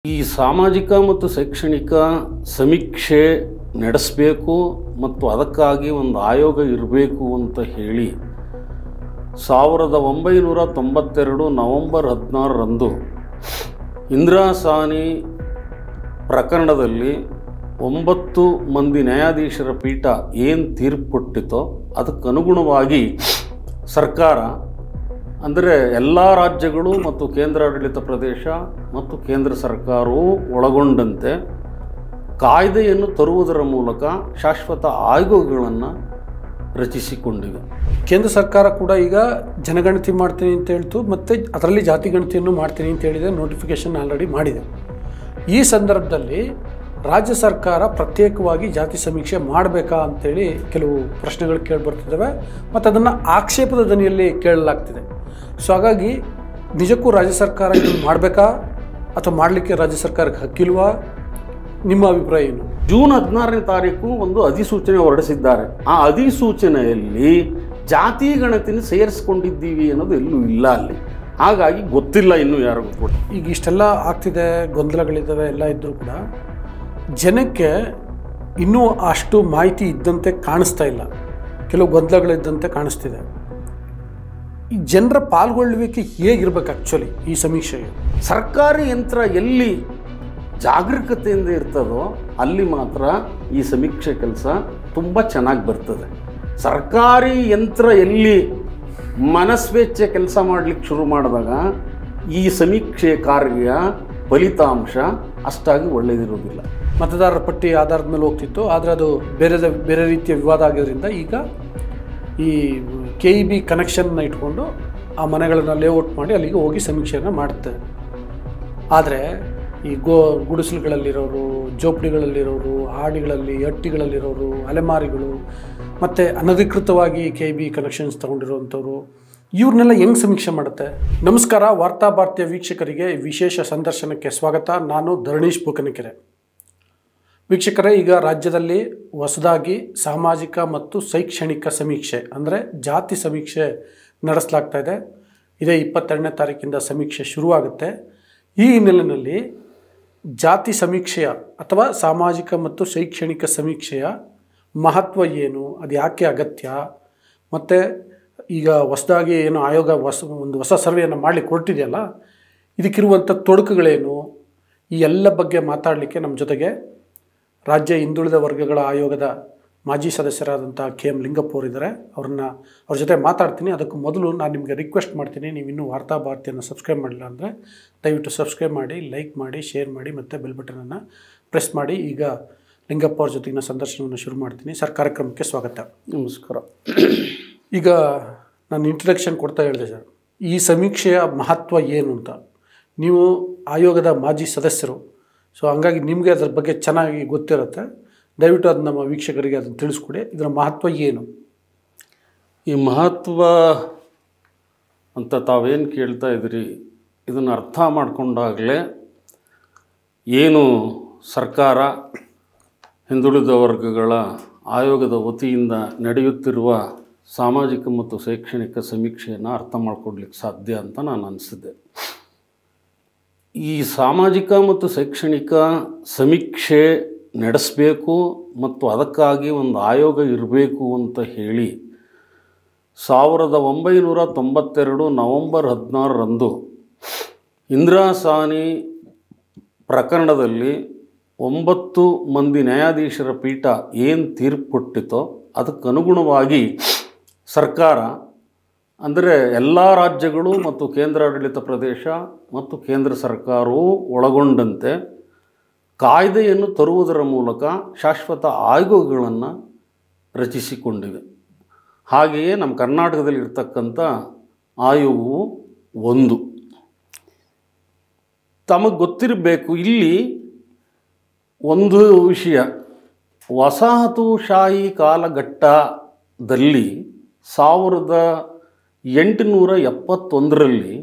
ಈ ಸಾಮಾಜಿಕ ಮತ್ತು ಶೈಕ್ಷಣಿಕ ಸಮೀಕ್ಷೆ ನಡೆಸಬೇಕು ಮತ್ತು ಅದಕ್ಕಾಗಿ ಒಂದು ಆಯೋಗ ಇರಬೇಕು ಅಂತ ಹೇಳಿ 1992 ನವೆಂಬರ್ 16ರಂದು ಇಂದಿರಾ ಸಾಹ್ನಿ ಪ್ರಕರಣದಲ್ಲಿ 9 ಮಂದಿ ನ್ಯಾಯಾಧೀಶರ ಪೀಠ ಏನು ತೀರ್ಪು ಕೊಟ್ಟಿತೋ ಅದಕ್ಕನುಗುಣವಾಗಿ ಸರ್ಕಾರ ಅಂದರೆ ಎಲ್ಲ ರಾಜ್ಯಗಳು ಮತ್ತು ಕೇಂದ್ರಾಡಳಿತ ಪ್ರದೇಶ ಮತ್ತು ಕೇಂದ್ರ ಸರ್ಕಾರವು ಒಳಗೊಂಡಂತೆ ಕಾಯ್ದೆಯನ್ನು ತರುವುದರ ಮೂಲಕ ಶಾಶ್ವತ ಆಯೋಗಗಳನ್ನು ರಚಿಸಿಕೊಂಡಿವೆ. ಕೇಂದ್ರ ಸರ್ಕಾರ ಕೂಡ ಈಗ ಜನಗಣತಿ ಮಾಡ್ತೀನಿ ಅಂತ ಹೇಳ್ತು, ಮತ್ತು ಅದರಲ್ಲಿ ಜಾತಿ ಗಣತಿಯನ್ನು ಮಾಡ್ತೀನಿ ಅಂತ ಹೇಳಿದೆ, ನೋಟಿಫಿಕೇಷನ್ ಆಲ್ರೆಡಿ ಮಾಡಿದೆ. ಈ ಸಂದರ್ಭದಲ್ಲಿ ರಾಜ್ಯ ಸರ್ಕಾರ ಪ್ರತ್ಯೇಕವಾಗಿ ಜಾತಿ ಸಮೀಕ್ಷೆ ಮಾಡಬೇಕಾ ಅಂತೇಳಿ ಕೆಲವು ಪ್ರಶ್ನೆಗಳು ಕೇಳಿಬರ್ತಿದ್ದಾವೆ ಮತ್ತು ಅದನ್ನು ಆಕ್ಷೇಪದ ದನಿಯಲ್ಲಿ ಕೇಳಲಾಗ್ತಿದೆ. ಸೊ ಹಾಗಾಗಿ ನಿಜಕ್ಕೂ ರಾಜ್ಯ ಸರ್ಕಾರ ಇದನ್ನು ಮಾಡಬೇಕಾ ಅಥವಾ ಮಾಡಲಿಕ್ಕೆ ರಾಜ್ಯ ಸರ್ಕಾರಕ್ಕೆ ಹಕ್ಕಿಲ್ವಾ? ನಿಮ್ಮ ಅಭಿಪ್ರಾಯ ಏನು? ಜೂನ್ 16ನೇ ತಾರೀಕು ಒಂದು ಅಧಿಸೂಚನೆ ಹೊರಡಿಸಿದ್ದಾರೆ. ಆ ಅಧಿಸೂಚನೆಯಲ್ಲಿ ಜಾತಿ ಗಣತಿನ ಸೇರಿಸ್ಕೊಂಡಿದ್ದೀವಿ ಅನ್ನೋದು ಎಲ್ಲೂ ಇಲ್ಲ ಅಲ್ಲಿ. ಹಾಗಾಗಿ ಗೊತ್ತಿಲ್ಲ ಇನ್ನೂ ಯಾರಿಗೂ ಕೂಡ. ಈಗ ಇಷ್ಟೆಲ್ಲ ಆಗ್ತಿದೆ, ಗೊಂದಲಗಳಿದ್ದಾವೆ, ಎಲ್ಲ ಇದ್ದರೂ ಕೂಡ ಜನಕ್ಕೆ ಇನ್ನೂ ಅಷ್ಟು ಮಾಹಿತಿ ಇದ್ದಂತೆ ಕಾಣಿಸ್ತಾ ಇಲ್ಲ, ಕೆಲವು ಗೊಂದಲಗಳಿದ್ದಂತೆ ಕಾಣಿಸ್ತಿದೆ. ಈ ಜನರ ಪಾಲ್ಗೊಳ್ಳುವಿಕೆ ಹೇಗಿರ್ಬೇಕು ಆ್ಯಕ್ಚುಲಿ ಈ ಸಮೀಕ್ಷೆಗೆ? ಸರ್ಕಾರಿ ಯಂತ್ರ ಎಲ್ಲಿ ಜಾಗರೂಕತೆಯಿಂದ ಇರ್ತದೋ ಅಲ್ಲಿ ಮಾತ್ರ ಈ ಸಮೀಕ್ಷೆ ಕೆಲಸ ತುಂಬ ಚೆನ್ನಾಗಿ ಬರ್ತದೆ. ಸರ್ಕಾರಿ ಯಂತ್ರ ಎಲ್ಲಿ ಮನಸ್ವೇಚ್ಛೆ ಕೆಲಸ ಮಾಡಲಿಕ್ಕೆ ಶುರು ಮಾಡಿದಾಗ ಈ ಸಮೀಕ್ಷೆ ಕಾರ್ಯ ಫಲಿತಾಂಶ ಅಷ್ಟಾಗಿ ಒಳ್ಳೆಯದಿರೋದಿಲ್ಲ. ಮತದಾರರ ಪಟ್ಟಿ ಆಧಾರದ ಮೇಲೆ ಹೋಗ್ತಿತ್ತು, ಆದರೆ ಅದು ಬೇರೆ ರೀತಿಯ ವಿವಾದ ಆಗಿರೋದ್ರಿಂದ ಈಗ ಈ KEB ಕನೆಕ್ಷನ್ನ ಇಟ್ಕೊಂಡು ಆ ಮನೆಗಳನ್ನು ಲೇಔಟ್ ಮಾಡಿ ಅಲ್ಲಿಗೆ ಹೋಗಿ ಸಮೀಕ್ಷೆಯನ್ನು ಮಾಡುತ್ತೆ. ಆದರೆ ಈ ಗುಡಿಸಲುಗಳಲ್ಲಿರೋರು, ಜೋಪಡಿಗಳಲ್ಲಿರೋರು, ಹಾಡಿಗಳಲ್ಲಿ, ಹಟ್ಟಿಗಳಲ್ಲಿರೋರು, ಅಲೆಮಾರಿಗಳು ಮತ್ತು ಅನಧಿಕೃತವಾಗಿ KEB ಕನೆಕ್ಷನ್ಸ್ ತೊಗೊಂಡಿರೋವಂಥವ್ರು, ಇವ್ರನ್ನೆಲ್ಲ ಹೆಂಗೆ ಸಮೀಕ್ಷೆ ಮಾಡುತ್ತೆ? ನಮಸ್ಕಾರ, ವಾರ್ತಾ ಭಾರತೀಯ ವೀಕ್ಷಕರಿಗೆ ವಿಶೇಷ ಸಂದರ್ಶನಕ್ಕೆ ಸ್ವಾಗತ. ನಾನು ಧರಣೀಶ್ ಬೂಕನಕೆರೆ. ವೀಕ್ಷಕರೇ, ಈಗ ರಾಜ್ಯದಲ್ಲಿ ಹೊಸದಾಗಿ ಸಾಮಾಜಿಕ ಮತ್ತು ಶೈಕ್ಷಣಿಕ ಸಮೀಕ್ಷೆ ಅಂದರೆ ಜಾತಿ ಸಮೀಕ್ಷೆ ನಡೆಸಲಾಗ್ತಾ ಇದೆ. ಇದೇ 22ನೇ ತಾರೀಕಿಂದ ಸಮೀಕ್ಷೆ ಶುರುವಾಗುತ್ತೆ. ಈ ಹಿನ್ನೆಲೆಯಲ್ಲಿ ಜಾತಿ ಸಮೀಕ್ಷೆಯ ಅಥವಾ ಸಾಮಾಜಿಕ ಮತ್ತು ಶೈಕ್ಷಣಿಕ ಸಮೀಕ್ಷೆಯ ಮಹತ್ವ ಏನು, ಅದು ಯಾಕೆ ಅಗತ್ಯ, ಮತ್ತು ಈಗ ಹೊಸದಾಗಿ ಏನು ಆಯೋಗ ಒಂದು ಹೊಸ ಸರ್ವೆಯನ್ನು ಮಾಡಲಿಕ್ಕೆ ಹೊರಟಿದೆಯಲ್ಲ, ಇದಕ್ಕಿರುವಂಥ ತೊಡಕುಗಳೇನು, ಈ ಎಲ್ಲ ಬಗ್ಗೆ ಮಾತಾಡಲಿಕ್ಕೆ ನಮ್ಮ ಜೊತೆಗೆ ರಾಜ್ಯ ಹಿಂದುಳಿದ ವರ್ಗಗಳ ಆಯೋಗದ ಮಾಜಿ ಸದಸ್ಯರಾದಂಥ KM ಲಿಂಗಪ್ಪ ಅವರಿದ್ದಾರೆ. ಅವ್ರ ಜೊತೆ ಮಾತಾಡ್ತೀನಿ. ಅದಕ್ಕೂ ಮೊದಲು ನಾನು ನಿಮಗೆ ರಿಕ್ವೆಸ್ಟ್ ಮಾಡ್ತೀನಿ, ನೀವು ಇನ್ನೂ ವಾರ್ತಾ ಭಾರತಿಯನ್ನು ಸಬ್ಸ್ಕ್ರೈಬ್ ಮಾಡಿಲ್ಲ ಅಂದರೆ ದಯವಿಟ್ಟು ಸಬ್ಸ್ಕ್ರೈಬ್ ಮಾಡಿ, ಲೈಕ್ ಮಾಡಿ, ಶೇರ್ ಮಾಡಿ ಮತ್ತು ಬೆಲ್ ಬಟನನ್ನು ಪ್ರೆಸ್ ಮಾಡಿ. ಈಗ ಲಿಂಗಪ್ಪ ಅವ್ರ ಜೊತೆಗಿನ ಸಂದರ್ಶನವನ್ನು ಶುರು ಮಾಡ್ತೀನಿ. ಸರ್, ಕಾರ್ಯಕ್ರಮಕ್ಕೆ ಸ್ವಾಗತ. ನಮಸ್ಕಾರ. ಈಗ ನಾನು ಇಂಟ್ರಡಕ್ಷನ್ ಕೊಡ್ತಾ ಹೇಳಿದೆ ಸರ್, ಈ ಸಮೀಕ್ಷೆಯ ಮಹತ್ವ ಏನು ಅಂತ. ನೀವು ಆಯೋಗದ ಮಾಜಿ ಸದಸ್ಯರು, ಸೊ ಹಂಗಾಗಿ ನಿಮಗೆ ಅದರ ಬಗ್ಗೆ ಚೆನ್ನಾಗಿ ಗೊತ್ತಿರುತ್ತೆ. ದಯವಿಟ್ಟು ಅದು ನಮ್ಮ ವೀಕ್ಷಕರಿಗೆ ಅದನ್ನು ತಿಳಿಸ್ಕೊಡಿ. ಇದರ ಮಹತ್ವ ಏನು? ಈ ಮಹತ್ವ ಅಂತ ತಾವೇನು ಕೇಳ್ತಾ ಇದ್ದೀರಿ, ಇದನ್ನು ಅರ್ಥ ಮಾಡಿಕೊಂಡಾಗಲೇ ಏನು ಸರ್ಕಾರ ಹಿಂದುಳಿದ ವರ್ಗಗಳ ಆಯೋಗದ ವತಿಯಿಂದ ನಡೆಯುತ್ತಿರುವ ಸಾಮಾಜಿಕ ಮತ್ತು ಶೈಕ್ಷಣಿಕ ಸಮೀಕ್ಷೆಯನ್ನು ಅರ್ಥ ಮಾಡ್ಕೊಡ್ಲಿಕ್ಕೆ ಸಾಧ್ಯ ಅಂತ ನಾನು ಅನಿಸಿದ್ದೆ. ಈ ಸಾಮಾಜಿಕ ಮತ್ತು ಶೈಕ್ಷಣಿಕ ಸಮೀಕ್ಷೆ ನಡೆಸಬೇಕು ಮತ್ತು ಅದಕ್ಕಾಗಿ ಒಂದು ಆಯೋಗ ಇರಬೇಕು ಅಂತ ಹೇಳಿ 1992 ನವೆಂಬರ್ 16ರಂದು ಇಂದಿರಾ ಸಾಹ್ನಿ ಪ್ರಕರಣದಲ್ಲಿ 9 ಮಂದಿ ನ್ಯಾಯಾಧೀಶರ ಪೀಠ ಏನು ತೀರ್ಪು ಕೊಟ್ಟಿತೋ ಅದಕ್ಕನುಗುಣವಾಗಿ ಸರ್ಕಾರ ಅಂದರೆ ಎಲ್ಲ ರಾಜ್ಯಗಳು ಮತ್ತು ಕೇಂದ್ರಾಡಳಿತ ಪ್ರದೇಶ ಮತ್ತು ಕೇಂದ್ರ ಸರ್ಕಾರವು ಒಳಗೊಂಡಂತೆ ಕಾಯ್ದೆಯನ್ನು ತರುವುದರ ಮೂಲಕ ಶಾಶ್ವತ ಆಯೋಗಗಳನ್ನು ರಚಿಸಿಕೊಂಡಿವೆ. ಹಾಗೆಯೇ ನಮ್ಮ ಕರ್ನಾಟಕದಲ್ಲಿ ಇರ್ತಕ್ಕಂಥ ಆಯೋಗವು ಒಂದು. ತಮಗೆ ಗೊತ್ತಿರಬೇಕು, ಇಲ್ಲಿ ಒಂದು ವಿಷಯ, ವಸಾಹತುಶಾಹಿ ಕಾಲಘಟ್ಟದಲ್ಲಿ 1871ರಲ್ಲಿ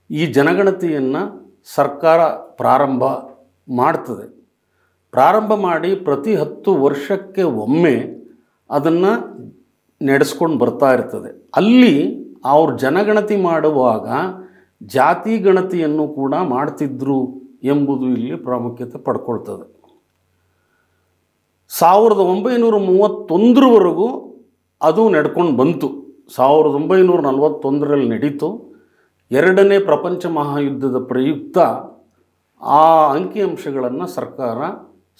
ಈ ಜನಗಣತಿಯನ್ನು ಸರ್ಕಾರ ಪ್ರಾರಂಭ ಮಾಡ್ತದೆ. ಪ್ರಾರಂಭ ಮಾಡಿ ಪ್ರತಿ 10 ವರ್ಷಕ್ಕೆ ಒಮ್ಮೆ ಅದನ್ನು ನಡೆಸ್ಕೊಂಡು ಬರ್ತಾ ಇರ್ತದೆ. ಅಲ್ಲಿ ಅವ್ರ ಜನಗಣತಿ ಮಾಡುವಾಗ ಜಾತಿ ಗಣತಿಯನ್ನು ಕೂಡ ಮಾಡ್ತಿದ್ರು ಎಂಬುದು ಇಲ್ಲಿ ಪ್ರಾಮುಖ್ಯತೆ ಪಡ್ಕೊಳ್ತದೆ. 1931ರವರೆಗೂ ಅದು ನಡ್ಕೊಂಡು ಬಂತು. 1941ರಲ್ಲಿ ನಡೀತು. ಎರಡನೇ ಪ್ರಪಂಚ ಮಹಾಯುದ್ಧದ ಪ್ರಯುಕ್ತ ಆ ಅಂಕಿಅಂಶಗಳನ್ನು ಸರ್ಕಾರ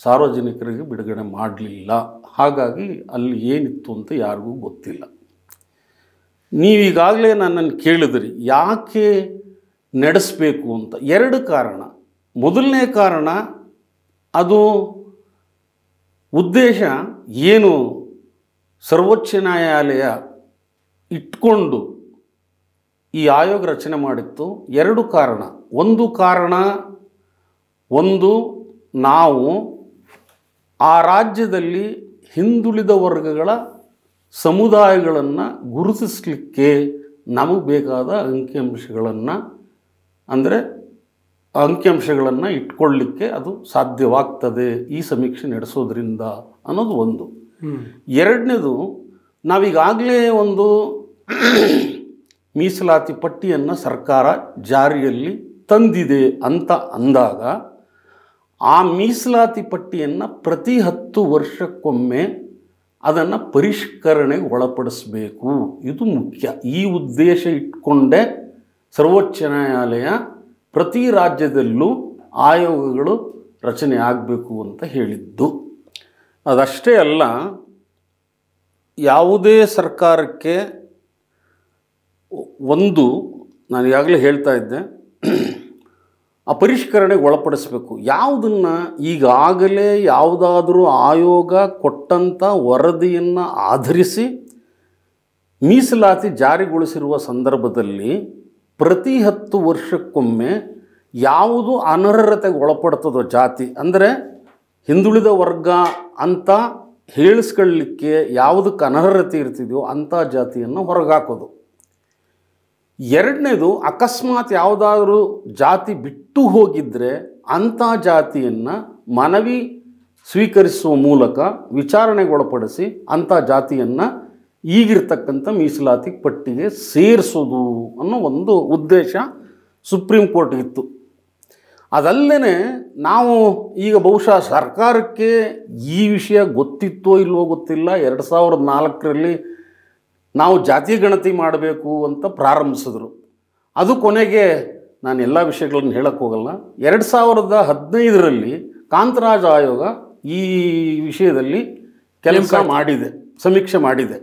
ಸಾರ್ವಜನಿಕರಿಗೆ ಬಿಡುಗಡೆ ಮಾಡಲಿಲ್ಲ. ಹಾಗಾಗಿ ಅಲ್ಲಿ ಏನಿತ್ತು ಅಂತ ಯಾರಿಗೂ ಗೊತ್ತಿಲ್ಲ. ನೀವೀಗಾಗಲೇ ನನ್ನನ್ನು ಕೇಳಿದ್ರಿ ಯಾಕೆ ನಡೆಸಬೇಕು ಅಂತ. ಎರಡು ಕಾರಣ. ಮೊದಲನೇ ಕಾರಣ, ಅದು ಉದ್ದೇಶ ಏನು ಸರ್ವೋಚ್ಚ ನ್ಯಾಯಾಲಯ ಇಟ್ಕೊಂಡು ಈ ಆಯೋಗ ರಚನೆ ಮಾಡಿತ್ತು. ಎರಡು ಕಾರಣ. ಒಂದು ನಾವು ಆ ರಾಜ್ಯದಲ್ಲಿ ಹಿಂದುಳಿದ ವರ್ಗಗಳ ಸಮುದಾಯಗಳನ್ನು ಗುರುತಿಸಲಿಕ್ಕೆ ನಮಗೆ ಬೇಕಾದ ಅಂಕಿಅಂಶಗಳನ್ನು ಇಟ್ಕೊಳ್ಳಿಕ್ಕೆ ಅದು ಸಾಧ್ಯವಾಗ್ತದೆ ಈ ಸಮೀಕ್ಷೆ ನಡೆಸೋದ್ರಿಂದ ಅನ್ನೋದು ಒಂದು. ಎರಡನೇದು, ನಾವೀಗಾಗಲೇ ಒಂದು ಮೀಸಲಾತಿ ಪಟ್ಟಿಯನ್ನು ಸರ್ಕಾರ ಜಾರಿಯಲ್ಲಿ ತಂದಿದೆ ಅಂತ ಅಂದಾಗ ಆ ಮೀಸಲಾತಿ ಪಟ್ಟಿಯನ್ನು ಪ್ರತಿ 10 ವರ್ಷಕ್ಕೊಮ್ಮೆ ಅದನ್ನು ಪರಿಷ್ಕರಣೆಗೆ ಒಳಪಡಿಸಬೇಕು. ಇದು ಮುಖ್ಯ. ಈ ಉದ್ದೇಶ ಇಟ್ಕೊಂಡೇ ಸರ್ವೋಚ್ಚ ನ್ಯಾಯಾಲಯ ಪ್ರತಿ ರಾಜ್ಯದಲ್ಲೂ ಆಯೋಗಗಳು ರಚನೆ ಆಗಬೇಕು ಅಂತ ಹೇಳಿದ್ದು. ಅದಷ್ಟೇ ಅಲ್ಲ, ಯಾವುದೇ ಸರ್ಕಾರಕ್ಕೆ ನಾನು ಈಗಾಗಲೇ ಹೇಳ್ತಾ ಇದ್ದೆ, ಆ ಪರಿಷ್ಕರಣೆಗೆ ಒಳಪಡಿಸಬೇಕು. ಯಾವುದನ್ನು ಈಗಾಗಲೇ ಯಾವುದಾದ್ರೂ ಆಯೋಗ ಕೊಟ್ಟಂಥ ವರದಿಯನ್ನು ಆಧರಿಸಿ ಮೀಸಲಾತಿ ಜಾರಿಗೊಳಿಸಿರುವ ಸಂದರ್ಭದಲ್ಲಿ ಪ್ರತಿ 10 ವರ್ಷಕ್ಕೊಮ್ಮೆ ಯಾವುದು ಅನರ್ಹತೆಗೆ ಒಳಪಡ್ತದೋ ಜಾತಿ, ಅಂದರೆ ಹಿಂದುಳಿದ ವರ್ಗ ಅಂತ ಹೇಳಿಸ್ಕೊಳ್ಳಿಕ್ಕೆ ಯಾವುದಕ್ಕೆ ಅನರ್ಹತೆ ಇರ್ತಿದೆಯೋ ಅಂಥ ಜಾತಿಯನ್ನು ಹೊರಗಾಕೋದು. ಎರಡನೇದು, ಅಕಸ್ಮಾತ್ ಯಾವುದಾದ್ರೂ ಜಾತಿ ಬಿಟ್ಟು ಹೋಗಿದ್ದರೆ ಅಂಥ ಜಾತಿಯನ್ನು ಮನವಿ ಸ್ವೀಕರಿಸುವ ಮೂಲಕ ವಿಚಾರಣೆಗೊಳಪಡಿಸಿ ಅಂಥ ಜಾತಿಯನ್ನು ಈಗಿರ್ತಕ್ಕಂಥ ಮೀಸಲಾತಿ ಪಟ್ಟಿಗೆ ಸೇರಿಸೋದು ಅನ್ನೋ ಒಂದು ಉದ್ದೇಶ ಸುಪ್ರೀಂ ಕೋರ್ಟ್ಗಿತ್ತು. ಅದಲ್ಲದೆ ನಾವು ಈಗ ಬಹುಶಃ ಸರ್ಕಾರಕ್ಕೆ ಈ ವಿಷಯ ಗೊತ್ತಿತ್ತೋ ಇಲ್ವೋ ಗೊತ್ತಿಲ್ಲ, 2004ರಲ್ಲಿ ನಾವು ಜಾತಿ ಗಣತಿ ಮಾಡಬೇಕು ಅಂತ ಪ್ರಾರಂಭಿಸಿದ್ರು. ಅದು ಕೊನೆಗೆ ನಾನು ಎಲ್ಲ ವಿಷಯಗಳನ್ನು ಹೇಳಕ್ಕೆ ಹೋಗಲ್ಲ. 2015ರಲ್ಲಿ ಕಾಂತರಾಜ್ ಆಯೋಗ ಈ ವಿಷಯದಲ್ಲಿ ಕೆಲಸ ಮಾಡಿದೆ, ಸಮೀಕ್ಷೆ ಮಾಡಿದೆ.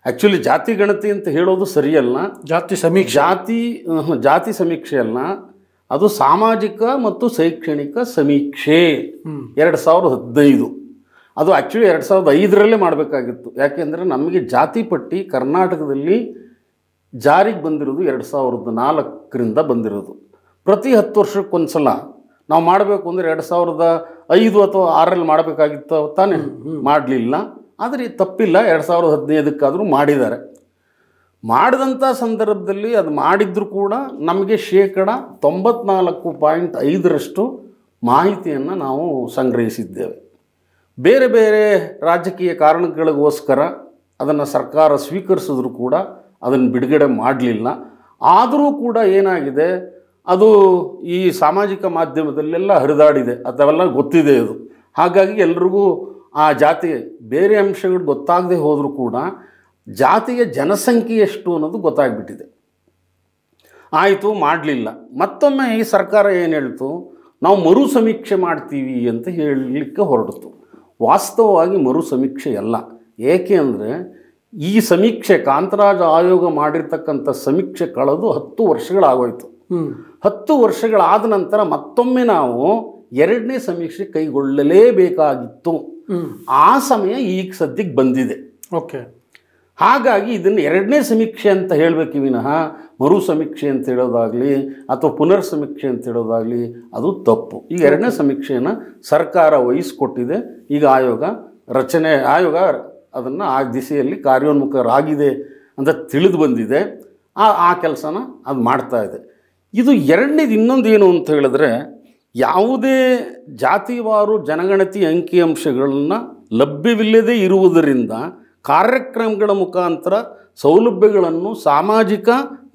ಆ್ಯಕ್ಚುಲಿ ಜಾತಿ ಗಣತಿ ಅಂತ ಹೇಳೋದು ಸರಿಯಲ್ಲ, ಜಾತಿ ಸಮೀಕ್ಷೆ ಅಲ್ಲ, ಅದು ಸಾಮಾಜಿಕ ಮತ್ತು ಶೈಕ್ಷಣಿಕ ಸಮೀಕ್ಷೆ 2015. ಅದು ಆ್ಯಕ್ಚುಲಿ 2005ರಲ್ಲೇ ಮಾಡಬೇಕಾಗಿತ್ತು. ಯಾಕೆಂದರೆ ನಮಗೆ ಜಾತಿ ಪಟ್ಟಿ ಕರ್ನಾಟಕದಲ್ಲಿ ಜಾರಿಗೆ ಬಂದಿರೋದು 2004ರಿಂದ ಬಂದಿರೋದು. ಪ್ರತಿ 10 ವರ್ಷಕ್ಕೊಂದು ಸಲ ನಾವು ಮಾಡಬೇಕು ಅಂದರೆ 2005 ಅಥವಾ 6ರಲ್ಲಿ ಮಾಡಬೇಕಾಗಿತ್ತು ತಾನೇ, ಮಾಡಲಿಲ್ಲ. ಆದರೆ ತಪ್ಪಿಲ್ಲ, 2015ಕ್ಕಾದರೂ ಮಾಡಿದ್ದಾರೆ. ಮಾಡಿದಂಥ ಸಂದರ್ಭದಲ್ಲಿ ಅದು ಮಾಡಿದ್ರೂ ಕೂಡ ನಮಗೆ 94.5% ಮಾಹಿತಿಯನ್ನು ನಾವು ಸಂಗ್ರಹಿಸಿದ್ದೇವೆ. ಬೇರೆ ಬೇರೆ ರಾಜಕೀಯ ಕಾರಣಗಳಿಗೋಸ್ಕರ ಅದನ್ನು ಸರ್ಕಾರ ಸ್ವೀಕರಿಸಿದ್ರು ಕೂಡ ಅದನ್ನು ಬಿಡುಗಡೆ ಮಾಡಲಿಲ್ಲ. ಆದರೂ ಕೂಡ ಏನಾಗಿದೆ, ಅದು ಈ ಸಾಮಾಜಿಕ ಮಾಧ್ಯಮದಲ್ಲೆಲ್ಲ ಹರಿದಾಡಿದೆ, ಅದೆಲ್ಲ ಗೊತ್ತಿದೆ ಅದು. ಹಾಗಾಗಿ ಎಲ್ರಿಗೂ ಆ ಜಾತಿ ಬೇರೆ ಅಂಶಗಳು ಗೊತ್ತಾಗದೆ ಹೋದರೂ ಕೂಡ ಜಾತಿಯ ಜನಸಂಖ್ಯೆ ಎಷ್ಟು ಅನ್ನೋದು ಗೊತ್ತಾಗ್ಬಿಟ್ಟಿದೆ. ಆಯಿತು, ಮಾಡಲಿಲ್ಲ. ಮತ್ತೊಮ್ಮೆ ಈ ಸರ್ಕಾರ ಏನು ಹೇಳ್ತು, ನಾವು ಮರು ಸಮೀಕ್ಷೆ ಮಾಡ್ತೀವಿ ಅಂತ ಹೇಳಲಿಕ್ಕೆ ಹೊರಡ್ತು. ವಾಸ್ತವವಾಗಿ ಮರು ಸಮೀಕ್ಷೆ ಅಲ್ಲ. ಏಕೆ ಅಂದರೆ ಈ ಸಮೀಕ್ಷೆ ಕಾಂತರಾಜ್ ಆಯೋಗ ಮಾಡಿರ್ತಕ್ಕಂಥ ಸಮೀಕ್ಷೆ ಕಳೆದು 10 ವರ್ಷಗಳಾಗೋಯ್ತು. 10 ವರ್ಷಗಳಾದ ನಂತರ ಮತ್ತೊಮ್ಮೆ ನಾವು 2ನೇ ಸಮೀಕ್ಷೆ ಕೈಗೊಳ್ಳಲೇಬೇಕಾಗಿತ್ತು. ಆ ಸಮಯ ಈಗ ಸದ್ಯಕ್ಕೆ ಬಂದಿದೆ. ಓಕೆ. ಹಾಗಾಗಿ ಇದನ್ನು 2ನೇ ಸಮೀಕ್ಷೆ ಅಂತ ಹೇಳಬೇಕು ವಿನಃ ಮರು ಸಮೀಕ್ಷೆ ಅಂತ ಹೇಳೋದಾಗಲಿ ಅಥವಾ ಪುನರ್ ಸಮೀಕ್ಷೆ ಅಂತ ಹೇಳೋದಾಗಲಿ ಅದು ತಪ್ಪು. ಈಗ 2ನೇ ಸಮೀಕ್ಷೆಯನ್ನು ಸರ್ಕಾರ ವಹಿಸಿಕೊಟ್ಟಿದೆ. ಈಗ ಆಯೋಗ ಅದನ್ನು ಆ ದಿಸೆಯಲ್ಲಿ ಕಾರ್ಯೋನ್ಮುಖರಾಗಿದೆ ಅಂತ ತಿಳಿದು ಬಂದಿದೆ. ಆ ಕೆಲಸನ ಅದು ಮಾಡ್ತಾ ಇದೆ. ಇದು 2ನೇದು ಇನ್ನೊಂದು ಏನು ಅಂತ ಹೇಳಿದ್ರೆ, ಯಾವುದೇ ಜಾತಿವಾರು ಜನಗಣತಿ ಅಂಕಿಅಂಶಗಳನ್ನು ಲಭ್ಯವಿಲ್ಲದೇ ಇರುವುದರಿಂದ ಕಾರ್ಯಕ್ರಮಗಳ ಮುಖಾಂತರ ಸೌಲಭ್ಯಗಳನ್ನು ಸಾಮಾಜಿಕ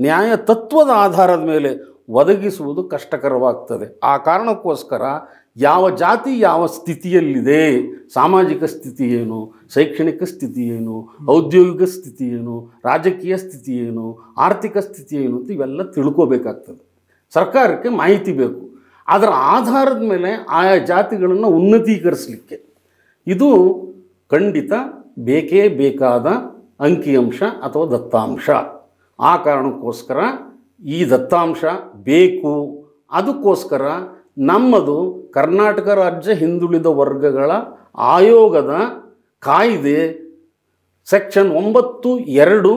ನ್ಯಾಯ ತತ್ವದ ಆಧಾರದ ಮೇಲೆ ಒದಗಿಸುವುದು ಕಷ್ಟಕರವಾಗ್ತದೆ. ಆ ಕಾರಣಕ್ಕೋಸ್ಕರ ಯಾವ ಜಾತಿ ಯಾವ ಸ್ಥಿತಿಯಲ್ಲಿದೆ, ಸಾಮಾಜಿಕ ಸ್ಥಿತಿ ಏನು, ಶೈಕ್ಷಣಿಕ ಸ್ಥಿತಿ ಏನು, ಔದ್ಯೋಗಿಕ ಸ್ಥಿತಿ ಏನು, ರಾಜಕೀಯ ಸ್ಥಿತಿ ಏನು, ಆರ್ಥಿಕ ಸ್ಥಿತಿ ಏನು ಅಂತ ಇವೆಲ್ಲ ತಿಳ್ಕೋಬೇಕಾಗ್ತದೆ. ಸರ್ಕಾರಕ್ಕೆ ಮಾಹಿತಿ ಬೇಕು. ಅದರ ಆಧಾರದ ಮೇಲೆ ಆಯಾ ಜಾತಿಗಳನ್ನು ಉನ್ನತೀಕರಿಸಲಿಕ್ಕೆ ಇದು ಖಂಡಿತ ಬೇಕೇ ಬೇಕಾದ ಅಂಕಿಅಂಶ ಅಥವಾ ದತ್ತಾಂಶ. ಆ ಕಾರಣಕ್ಕೋಸ್ಕರ ಈ ದತ್ತಾಂಶ ಬೇಕು. ಅದಕ್ಕೋಸ್ಕರ ನಮ್ಮದು ಕರ್ನಾಟಕ ರಾಜ್ಯ ಹಿಂದುಳಿದ ವರ್ಗಗಳ ಆಯೋಗದ ಕಾಯ್ದೆ ಸೆಕ್ಷನ್ 9(2)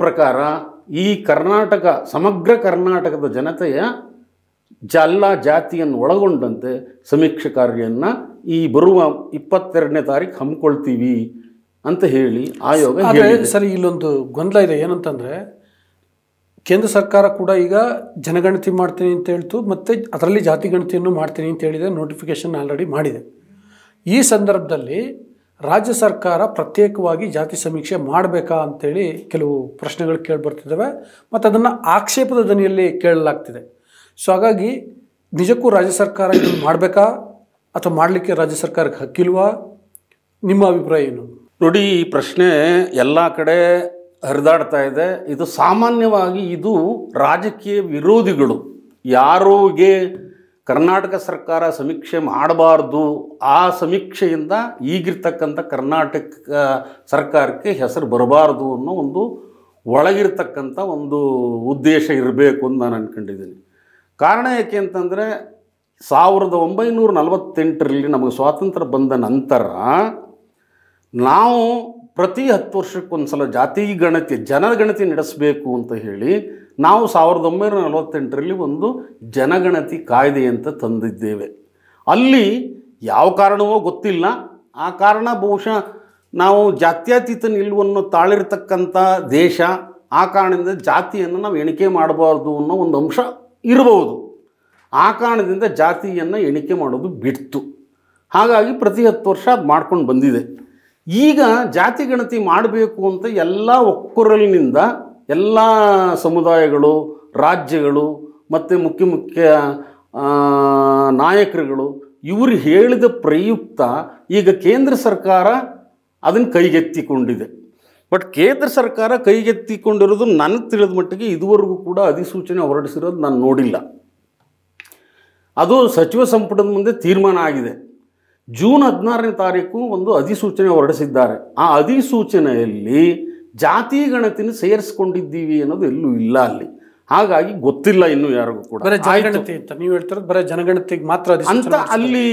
ಪ್ರಕಾರ ಈ ಕರ್ನಾಟಕ ಸಮಗ್ರ ಕರ್ನಾಟಕದ ಜನತೆಯ ಎಲ್ಲ ಜಾತಿಯನ್ನು ಒಳಗೊಂಡಂತೆ ಸಮೀಕ್ಷೆ ಕಾರ್ಯವನ್ನು ಈ ಬರುವ 22ನೇ ತಾರೀಕು ಹಮ್ಮಿಕೊಳ್ತೀವಿ ಅಂತ ಹೇಳಿ ಆಯೋಗ ಹೇಳಿದೆ. ಸರಿ, ಇಲ್ಲೊಂದು ಗೊಂದಲ ಇದೆ. ಏನಂತಂದರೆ ಕೇಂದ್ರ ಸರ್ಕಾರ ಕೂಡ ಈಗ ಜನಗಣತಿ ಮಾಡ್ತೀನಿ ಅಂತ ಹೇಳ್ತು, ಮತ್ತು ಅದರಲ್ಲಿ ಜಾತಿ ಗಣತಿಯನ್ನು ಮಾಡ್ತೀನಿ ಅಂತ ಹೇಳಿದೆ, ನೋಟಿಫಿಕೇಷನ್ ಆಲ್ರೆಡಿ ಮಾಡಿದೆ. ಈ ಸಂದರ್ಭದಲ್ಲಿ ರಾಜ್ಯ ಸರ್ಕಾರ ಪ್ರತ್ಯೇಕವಾಗಿ ಜಾತಿ ಸಮೀಕ್ಷೆ ಮಾಡಬೇಕಾ ಅಂತೇಳಿ ಕೆಲವು ಪ್ರಶ್ನೆಗಳು ಕೇಳಿಬರ್ತಿದ್ದಾವೆ, ಮತ್ತು ಅದನ್ನು ಆಕ್ಷೇಪದ ಧ್ವನಿಯಲ್ಲಿ ಕೇಳಲಾಗ್ತಿದೆ. ಸೊ ಹಾಗಾಗಿ ನಿಜಕ್ಕೂ ರಾಜ್ಯ ಸರ್ಕಾರ ಇದನ್ನು ಮಾಡಬೇಕಾ ಅಥವಾ ಮಾಡಲಿಕ್ಕೆ ರಾಜ್ಯ ಸರ್ಕಾರಕ್ಕೆ ಹಕ್ಕಿಲ್ವಾ? ನಿಮ್ಮ ಅಭಿಪ್ರಾಯ ಏನು? ನೋಡಿ, ಈ ಪ್ರಶ್ನೆ ಎಲ್ಲ ಕಡೆ ಹರಿದಾಡ್ತಾ ಇದೆ. ಇದು ಸಾಮಾನ್ಯವಾಗಿ ಇದು ರಾಜಕೀಯ ವಿರೋಧಿಗಳು ಯಾರಿಗೆ ಕರ್ನಾಟಕ ಸರ್ಕಾರ ಸಮೀಕ್ಷೆ ಮಾಡಬಾರ್ದು, ಆ ಸಮೀಕ್ಷೆಯಿಂದ ಈಗಿರ್ತಕ್ಕಂಥ ಕರ್ನಾಟಕ ಸರ್ಕಾರಕ್ಕೆ ಹೆಸರು ಬರಬಾರ್ದು ಅನ್ನೋ ಒಂದು ಒಳಗಿರ್ತಕ್ಕಂಥ ಒಂದು ಉದ್ದೇಶ ಇರಬೇಕು ಅಂತ ನಾನು ಅಂದ್ಕೊಂಡಿದ್ದೀನಿ. ಕಾರಣ ಏಕೆ ಅಂತಂದರೆ 1948ರಲ್ಲಿ ನಮಗೆ ಸ್ವಾತಂತ್ರ್ಯ ಬಂದ ನಂತರ ನಾವು ಪ್ರತಿ 10 ವರ್ಷಕ್ಕೊಂದು ಸಲ ಜಾತಿ ಗಣತಿ ಜನಗಣತಿ ನಡೆಸಬೇಕು ಅಂತ ಹೇಳಿ ನಾವು 1948ರಲ್ಲಿ ಒಂದು ಜನಗಣತಿ ಕಾಯ್ದೆ ಅಂತ ತಂದಿದ್ದೇವೆ. ಅಲ್ಲಿ ಯಾವ ಕಾರಣವೋ ಗೊತ್ತಿಲ್ಲ, ಆ ಕಾರಣ ಬಹುಶಃ ನಾವು ಜಾತ್ಯತೀತ ನಿಲುವನ್ನು ತಾಳಿರ್ತಕ್ಕಂಥ ದೇಶ, ಆ ಕಾರಣದಿಂದ ಜಾತಿಯನ್ನು ನಾವು ಎಣಿಕೆ ಮಾಡಬಾರ್ದು ಅನ್ನೋ ಒಂದು ಅಂಶ ಇರಬಹುದು. ಆ ಕಾರಣದಿಂದ ಜಾತಿಯನ್ನು ಎಣಿಕೆ ಮಾಡೋದು ಬಿಡ್ತು. ಹಾಗಾಗಿ ಪ್ರತಿ 10 ವರ್ಷ ಅದು ಮಾಡ್ಕೊಂಡು ಬಂದಿದೆ. ಈಗ ಜಾತಿ ಗಣತಿ ಮಾಡಬೇಕು ಅಂತ ಎಲ್ಲ ಒಕ್ಕೂರಲಿನಿಂದ ಎಲ್ಲ ಸಮುದಾಯಗಳು, ರಾಜ್ಯಗಳು ಮತ್ತು ಮುಖ್ಯ ನಾಯಕರುಗಳು ಇವರು ಹೇಳಿದ ಪ್ರಯುಕ್ತ ಈಗ ಕೇಂದ್ರ ಸರ್ಕಾರ ಅದನ್ನು ಕೈಗೆತ್ತಿಕೊಂಡಿದೆ. ಬಟ್ ಕೇಂದ್ರ ಸರ್ಕಾರ ಕೈಗೆತ್ತಿಕೊಂಡಿರೋದು ನನಗೆ ತಿಳಿದ ಮಟ್ಟಿಗೆ ಇದುವರೆಗೂ ಕೂಡ ಅಧಿಸೂಚನೆ ಹೊರಡಿಸಿರೋದು ನಾನು ನೋಡಿಲ್ಲ. ಅದು ಸಚಿವ ಸಂಪುಟದ ಮುಂದೆ ತೀರ್ಮಾನ ಆಗಿದೆ. ಜೂನ್ 16ನೇ ತಾರೀಕು ಒಂದು ಅಧಿಸೂಚನೆ ಹೊರಡಿಸಿದ್ದಾರೆ. ಆ ಅಧಿಸೂಚನೆಯಲ್ಲಿ ಜಾತಿ ಗಣತಿನ ಸೇರಿಸ್ಕೊಂಡಿದ್ದೀವಿ ಅನ್ನೋದು ಎಲ್ಲೂ ಇಲ್ಲ ಅಲ್ಲಿ. ಹಾಗಾಗಿ ಗೊತ್ತಿಲ್ಲ ಇನ್ನೂ ಯಾರಿಗೂ ಕೂಡ. ಜನಗಣತಿ ಅಂತ ನೀವು ಹೇಳ್ತಿರೋದು ಬರೀ ಜನಗಣತಿಗೆ ಮಾತ್ರ ಅಂತ ಅಲ್ಲಿ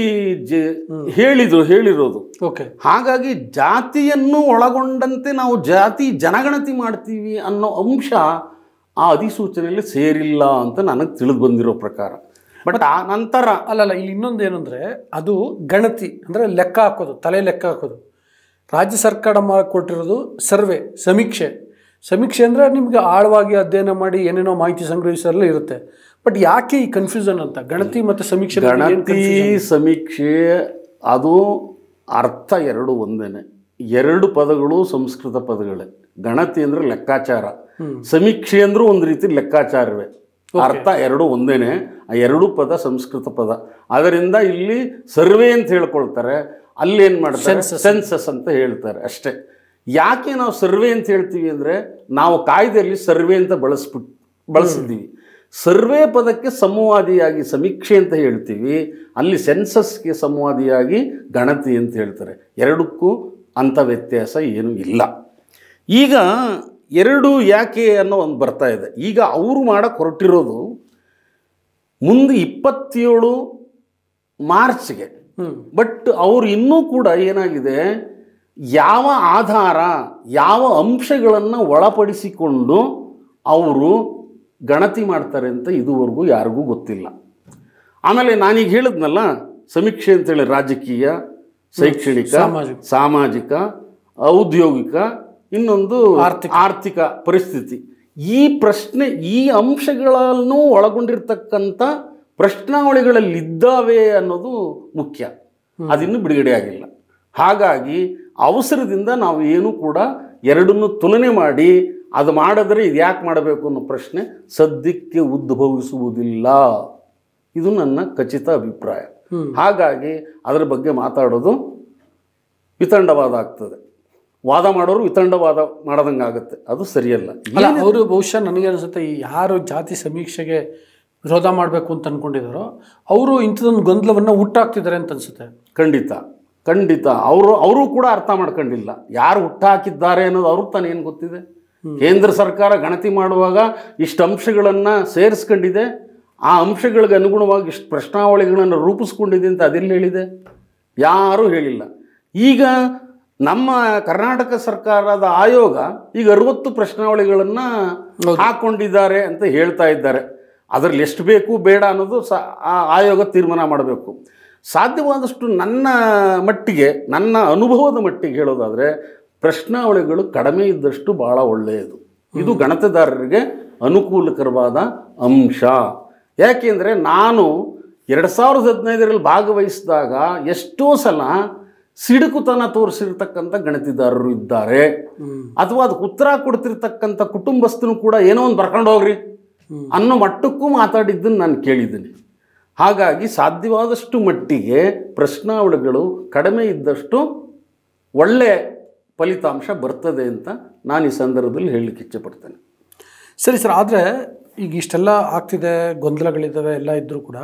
ಹೇಳಿರೋದು. ಓಕೆ. ಹಾಗಾಗಿ ಜಾತಿಯನ್ನು ಒಳಗೊಂಡಂತೆ ನಾವು ಜನಗಣತಿ ಮಾಡ್ತೀವಿ ಅನ್ನೋ ಅಂಶ ಆ ಅಧಿಸೂಚನೆಯಲ್ಲಿ ಸೇರಿಲ್ಲ ಅಂತ ನನಗೆ ತಿಳಿದು ಬಂದಿರೋ ಪ್ರಕಾರ. ಬಟ್ ಆ ನಂತರ ಅಲ್ಲಲ್ಲ, ಇಲ್ಲಿ ಇನ್ನೊಂದು ಏನು ಅಂದರೆ ಅದು ಗಣತಿ ಅಂದರೆ ಲೆಕ್ಕ ಹಾಕೋದು, ತಲೆ ಲೆಕ್ಕ ಹಾಕೋದು. ರಾಜ್ಯ ಸರ್ಕಾರ ಕೊಟ್ಟಿರೋದು ಸರ್ವೆ, ಸಮೀಕ್ಷೆ ಅಂದರೆ ನಿಮಗೆ ಆಳವಾಗಿ ಅಧ್ಯಯನ ಮಾಡಿ ಏನೇನೋ ಮಾಹಿತಿ ಸಂಗ್ರಹಿಸಲು ಇರುತ್ತೆ. ಬಟ್ ಯಾಕೆ ಈ ಕನ್ಫ್ಯೂಷನ್ ಅಂತ ಗಣತಿ ಮತ್ತು ಸಮೀಕ್ಷೆ? ಗಣತಿ ಸಮೀಕ್ಷೆ ಅದು ಅರ್ಥ ಎರಡು ಒಂದೇನೆ. 2 ಪದಗಳು ಸಂಸ್ಕೃತ ಪದಗಳೇ. ಗಣತಿ ಅಂದರೆ ಲೆಕ್ಕಾಚಾರ, ಸಮೀಕ್ಷೆ ಅಂದರೂ ಒಂದು ರೀತಿ ಲೆಕ್ಕಾಚಾರವೇ. ಅರ್ಥ 2 ಒಂದೇನೆ. ಆ 2 ಪದ ಸಂಸ್ಕೃತ ಪದ. ಅದರಿಂದ ಇಲ್ಲಿ ಸರ್ವೆ ಅಂತ ಹೇಳ್ಕೊಳ್ತಾರೆ, ಅಲ್ಲಿ ಏನು ಮಾಡ್ತಾರೆ ಸೆನ್ಸಸ್ ಅಂತ ಹೇಳ್ತಾರೆ ಅಷ್ಟೇ. ಯಾಕೆ ನಾವು ಸರ್ವೆ ಅಂತ ಹೇಳ್ತೀವಿ ಅಂದರೆ ನಾವು ಕಾಯ್ದೆಯಲ್ಲಿ ಸರ್ವೆ ಅಂತ ಬಳಸಿದ್ದೀವಿ. ಸರ್ವೆ ಪದಕ್ಕೆ ಸಂವಾದಿಯಾಗಿ ಸಮೀಕ್ಷೆ ಅಂತ ಹೇಳ್ತೀವಿ, ಅಲ್ಲಿ ಸೆನ್ಸಸ್ಗೆ ಸಂವಾದಿಯಾಗಿ ಗಣತಿ ಅಂತ ಹೇಳ್ತಾರೆ. 2ಕ್ಕೂ ಅಂಥ ವ್ಯತ್ಯಾಸ ಏನೂ ಇಲ್ಲ. ಈಗ 2 ಯಾಕೆ ಅನ್ನೋ ಒಂದು ಬರ್ತಾ ಇದೆ. ಈಗ ಅವರು ಮಾಡೋಕ್ಕೆ ಹೊರಟಿರೋದು ಮುಂದೆ 27 ಮಾರ್ಚ್ಗೆ. ಬಟ್ ಅವರು ಇನ್ನೂ ಕೂಡ ಏನಾಗಿದೆ, ಯಾವ ಆಧಾರ ಯಾವ ಅಂಶಗಳನ್ನು ಒಳಪಡಿಸಿಕೊಂಡು ಅವರು ಗಣತಿ ಮಾಡ್ತಾರೆ ಅಂತ ಇದುವರೆಗೂ ಯಾರಿಗೂ ಗೊತ್ತಿಲ್ಲ. ಆಮೇಲೆ ನಾನೀಗ ಹೇಳಿದ್ನಲ್ಲ, ಸಮೀಕ್ಷೆ ಅಂತೇಳಿ ರಾಜಕೀಯ, ಶೈಕ್ಷಣಿಕ, ಸಾಮಾಜಿಕ, ಔದ್ಯೋಗಿಕ, ಇನ್ನೊಂದು ಆರ್ಥಿಕ ಪರಿಸ್ಥಿತಿ, ಈ ಅಂಶಗಳನ್ನು ಒಳಗೊಂಡಿರ್ತಕ್ಕಂಥ ಪ್ರಶ್ನಾವಳಿಗಳಲ್ಲಿದ್ದಾವೆ ಅನ್ನೋದು ಮುಖ್ಯ. ಅದಿನ್ನೂ ಬಿಡುಗಡೆ ಆಗಿಲ್ಲ. ಹಾಗಾಗಿ ಅವಸರದಿಂದ ನಾವು ಏನು ಕೂಡ 2ನ್ನು ತುಲನೆ ಮಾಡಿ ಅದು ಮಾಡಿದ್ರೆ ಇದು ಯಾಕೆ ಮಾಡಬೇಕು ಅನ್ನೋ ಪ್ರಶ್ನೆ ಸದ್ಯಕ್ಕೆ ಉದ್ಭವಿಸುವುದಿಲ್ಲ. ಇದು ನನ್ನ ಖಚಿತ ಅಭಿಪ್ರಾಯ. ಹಾಗಾಗಿ ಅದರ ಬಗ್ಗೆ ಮಾತಾಡೋದು ವಿತಂಡವಾದ ಆಗ್ತದೆ. ವಾದ ಮಾಡೋರು ವಿತಂಡವಾದ ಮಾಡದಂಗೆ ಆಗುತ್ತೆ, ಅದು ಸರಿಯಲ್ಲ. ಅವರು ಬಹುಶಃ ನನಗೆ ಅನಿಸುತ್ತೆ ಈ ಯಾರು ಜಾತಿ ಸಮೀಕ್ಷೆಗೆ ವಿರೋಧ ಮಾಡಬೇಕು ಅಂತ ಅಂದ್ಕೊಂಡಿದ್ದಾರೋ ಅವರು ಇಂಥದೊಂದು ಗೊಂದಲವನ್ನು ಹುಟ್ಟಾಕ್ತಿದ್ದಾರೆ ಅಂತ ಅನಿಸುತ್ತೆ. ಖಂಡಿತ ಖಂಡಿತ ಅವರು ಕೂಡ ಅರ್ಥ ಮಾಡ್ಕೊಂಡಿಲ್ಲ ಯಾರು ಹುಟ್ಟಾಕಿದ್ದಾರೆ ಅನ್ನೋದು ಅವ್ರಿಗೆ ತಾನೇ ಏನು ಗೊತ್ತಿದೆ. ಕೇಂದ್ರ ಸರ್ಕಾರ ಗಣತಿ ಮಾಡುವಾಗ ಇಷ್ಟು ಅಂಶಗಳನ್ನು ಸೇರಿಸ್ಕೊಂಡಿದೆ, ಆ ಅಂಶಗಳಿಗೆ ಅನುಗುಣವಾಗಿ ಇಷ್ಟು ಪ್ರಶ್ನಾವಳಿಗಳನ್ನು ರೂಪಿಸ್ಕೊಂಡಿದೆ ಅಂತ ಅದೆಲ್ಲಿ ಹೇಳಿದೆ? ಯಾರೂ ಹೇಳಿಲ್ಲ. ಈಗ ನಮ್ಮ ಕರ್ನಾಟಕ ಸರ್ಕಾರದ ಆಯೋಗ ಈಗ 60 ಪ್ರಶ್ನಾವಳಿಗಳನ್ನು ಹಾಕ್ಕೊಂಡಿದ್ದಾರೆ ಅಂತ ಹೇಳ್ತಾ ಇದ್ದಾರೆ. ಅದರಲ್ಲಿ ಎಷ್ಟು ಬೇಕು ಬೇಡ ಅನ್ನೋದು ಆ ಆಯೋಗ ತೀರ್ಮಾನ ಮಾಡಬೇಕು. ಸಾಧ್ಯವಾದಷ್ಟು ನನ್ನ ಮಟ್ಟಿಗೆ, ನನ್ನ ಅನುಭವದ ಮಟ್ಟಿಗೆ ಹೇಳೋದಾದರೆ ಪ್ರಶ್ನಾವಳಿಗಳು ಕಡಿಮೆ ಇದ್ದಷ್ಟು ಭಾಳ ಒಳ್ಳೆಯದು. ಇದು ಗಣತಿದಾರರಿಗೆ ಅನುಕೂಲಕರವಾದ ಅಂಶ. ಯಾಕೆಂದರೆ ನಾನು 2015ರಲ್ಲಿ ಭಾಗವಹಿಸಿದಾಗ ಎಷ್ಟೋ ಸಲ ಸಿಡುಕುತನ ತೋರಿಸಿರ್ತಕ್ಕಂಥ ಗಣತಿದಾರರು ಇದ್ದಾರೆ, ಅಥವಾ ಅದಕ್ಕೆ ಉತ್ತರ ಕೊಡ್ತಿರ್ತಕ್ಕಂಥ ಕುಟುಂಬಸ್ಥನು ಕೂಡ ಏನೋ ಒಂದು ಬರ್ಕೊಂಡು ಹೋಗ್ರಿ ಅನ್ನೋ ಮಟ್ಟಕ್ಕೂ ಮಾತಾಡಿದ್ದನ್ನು ನಾನು ಕೇಳಿದ್ದೀನಿ. ಹಾಗಾಗಿ ಸಾಧ್ಯವಾದಷ್ಟು ಮಟ್ಟಿಗೆ ಪ್ರಶ್ನಾವಳಿಗಳು ಕಡಿಮೆ ಇದ್ದಷ್ಟು ಒಳ್ಳೆಯ ಫಲಿತಾಂಶ ಬರ್ತದೆ ಅಂತ ನಾನು ಈ ಸಂದರ್ಭದಲ್ಲಿ ಹೇಳಲಿಕ್ಕೆ ಇಚ್ಛೆಪಡ್ತೇನೆ. ಸರಿ ಸರ್, ಆದರೆ ಈಗ ಇಷ್ಟೆಲ್ಲ ಆಗ್ತಿದೆ, ಗೊಂದಲಗಳಿದ್ದಾವೆ, ಎಲ್ಲ ಇದ್ದರೂ ಕೂಡ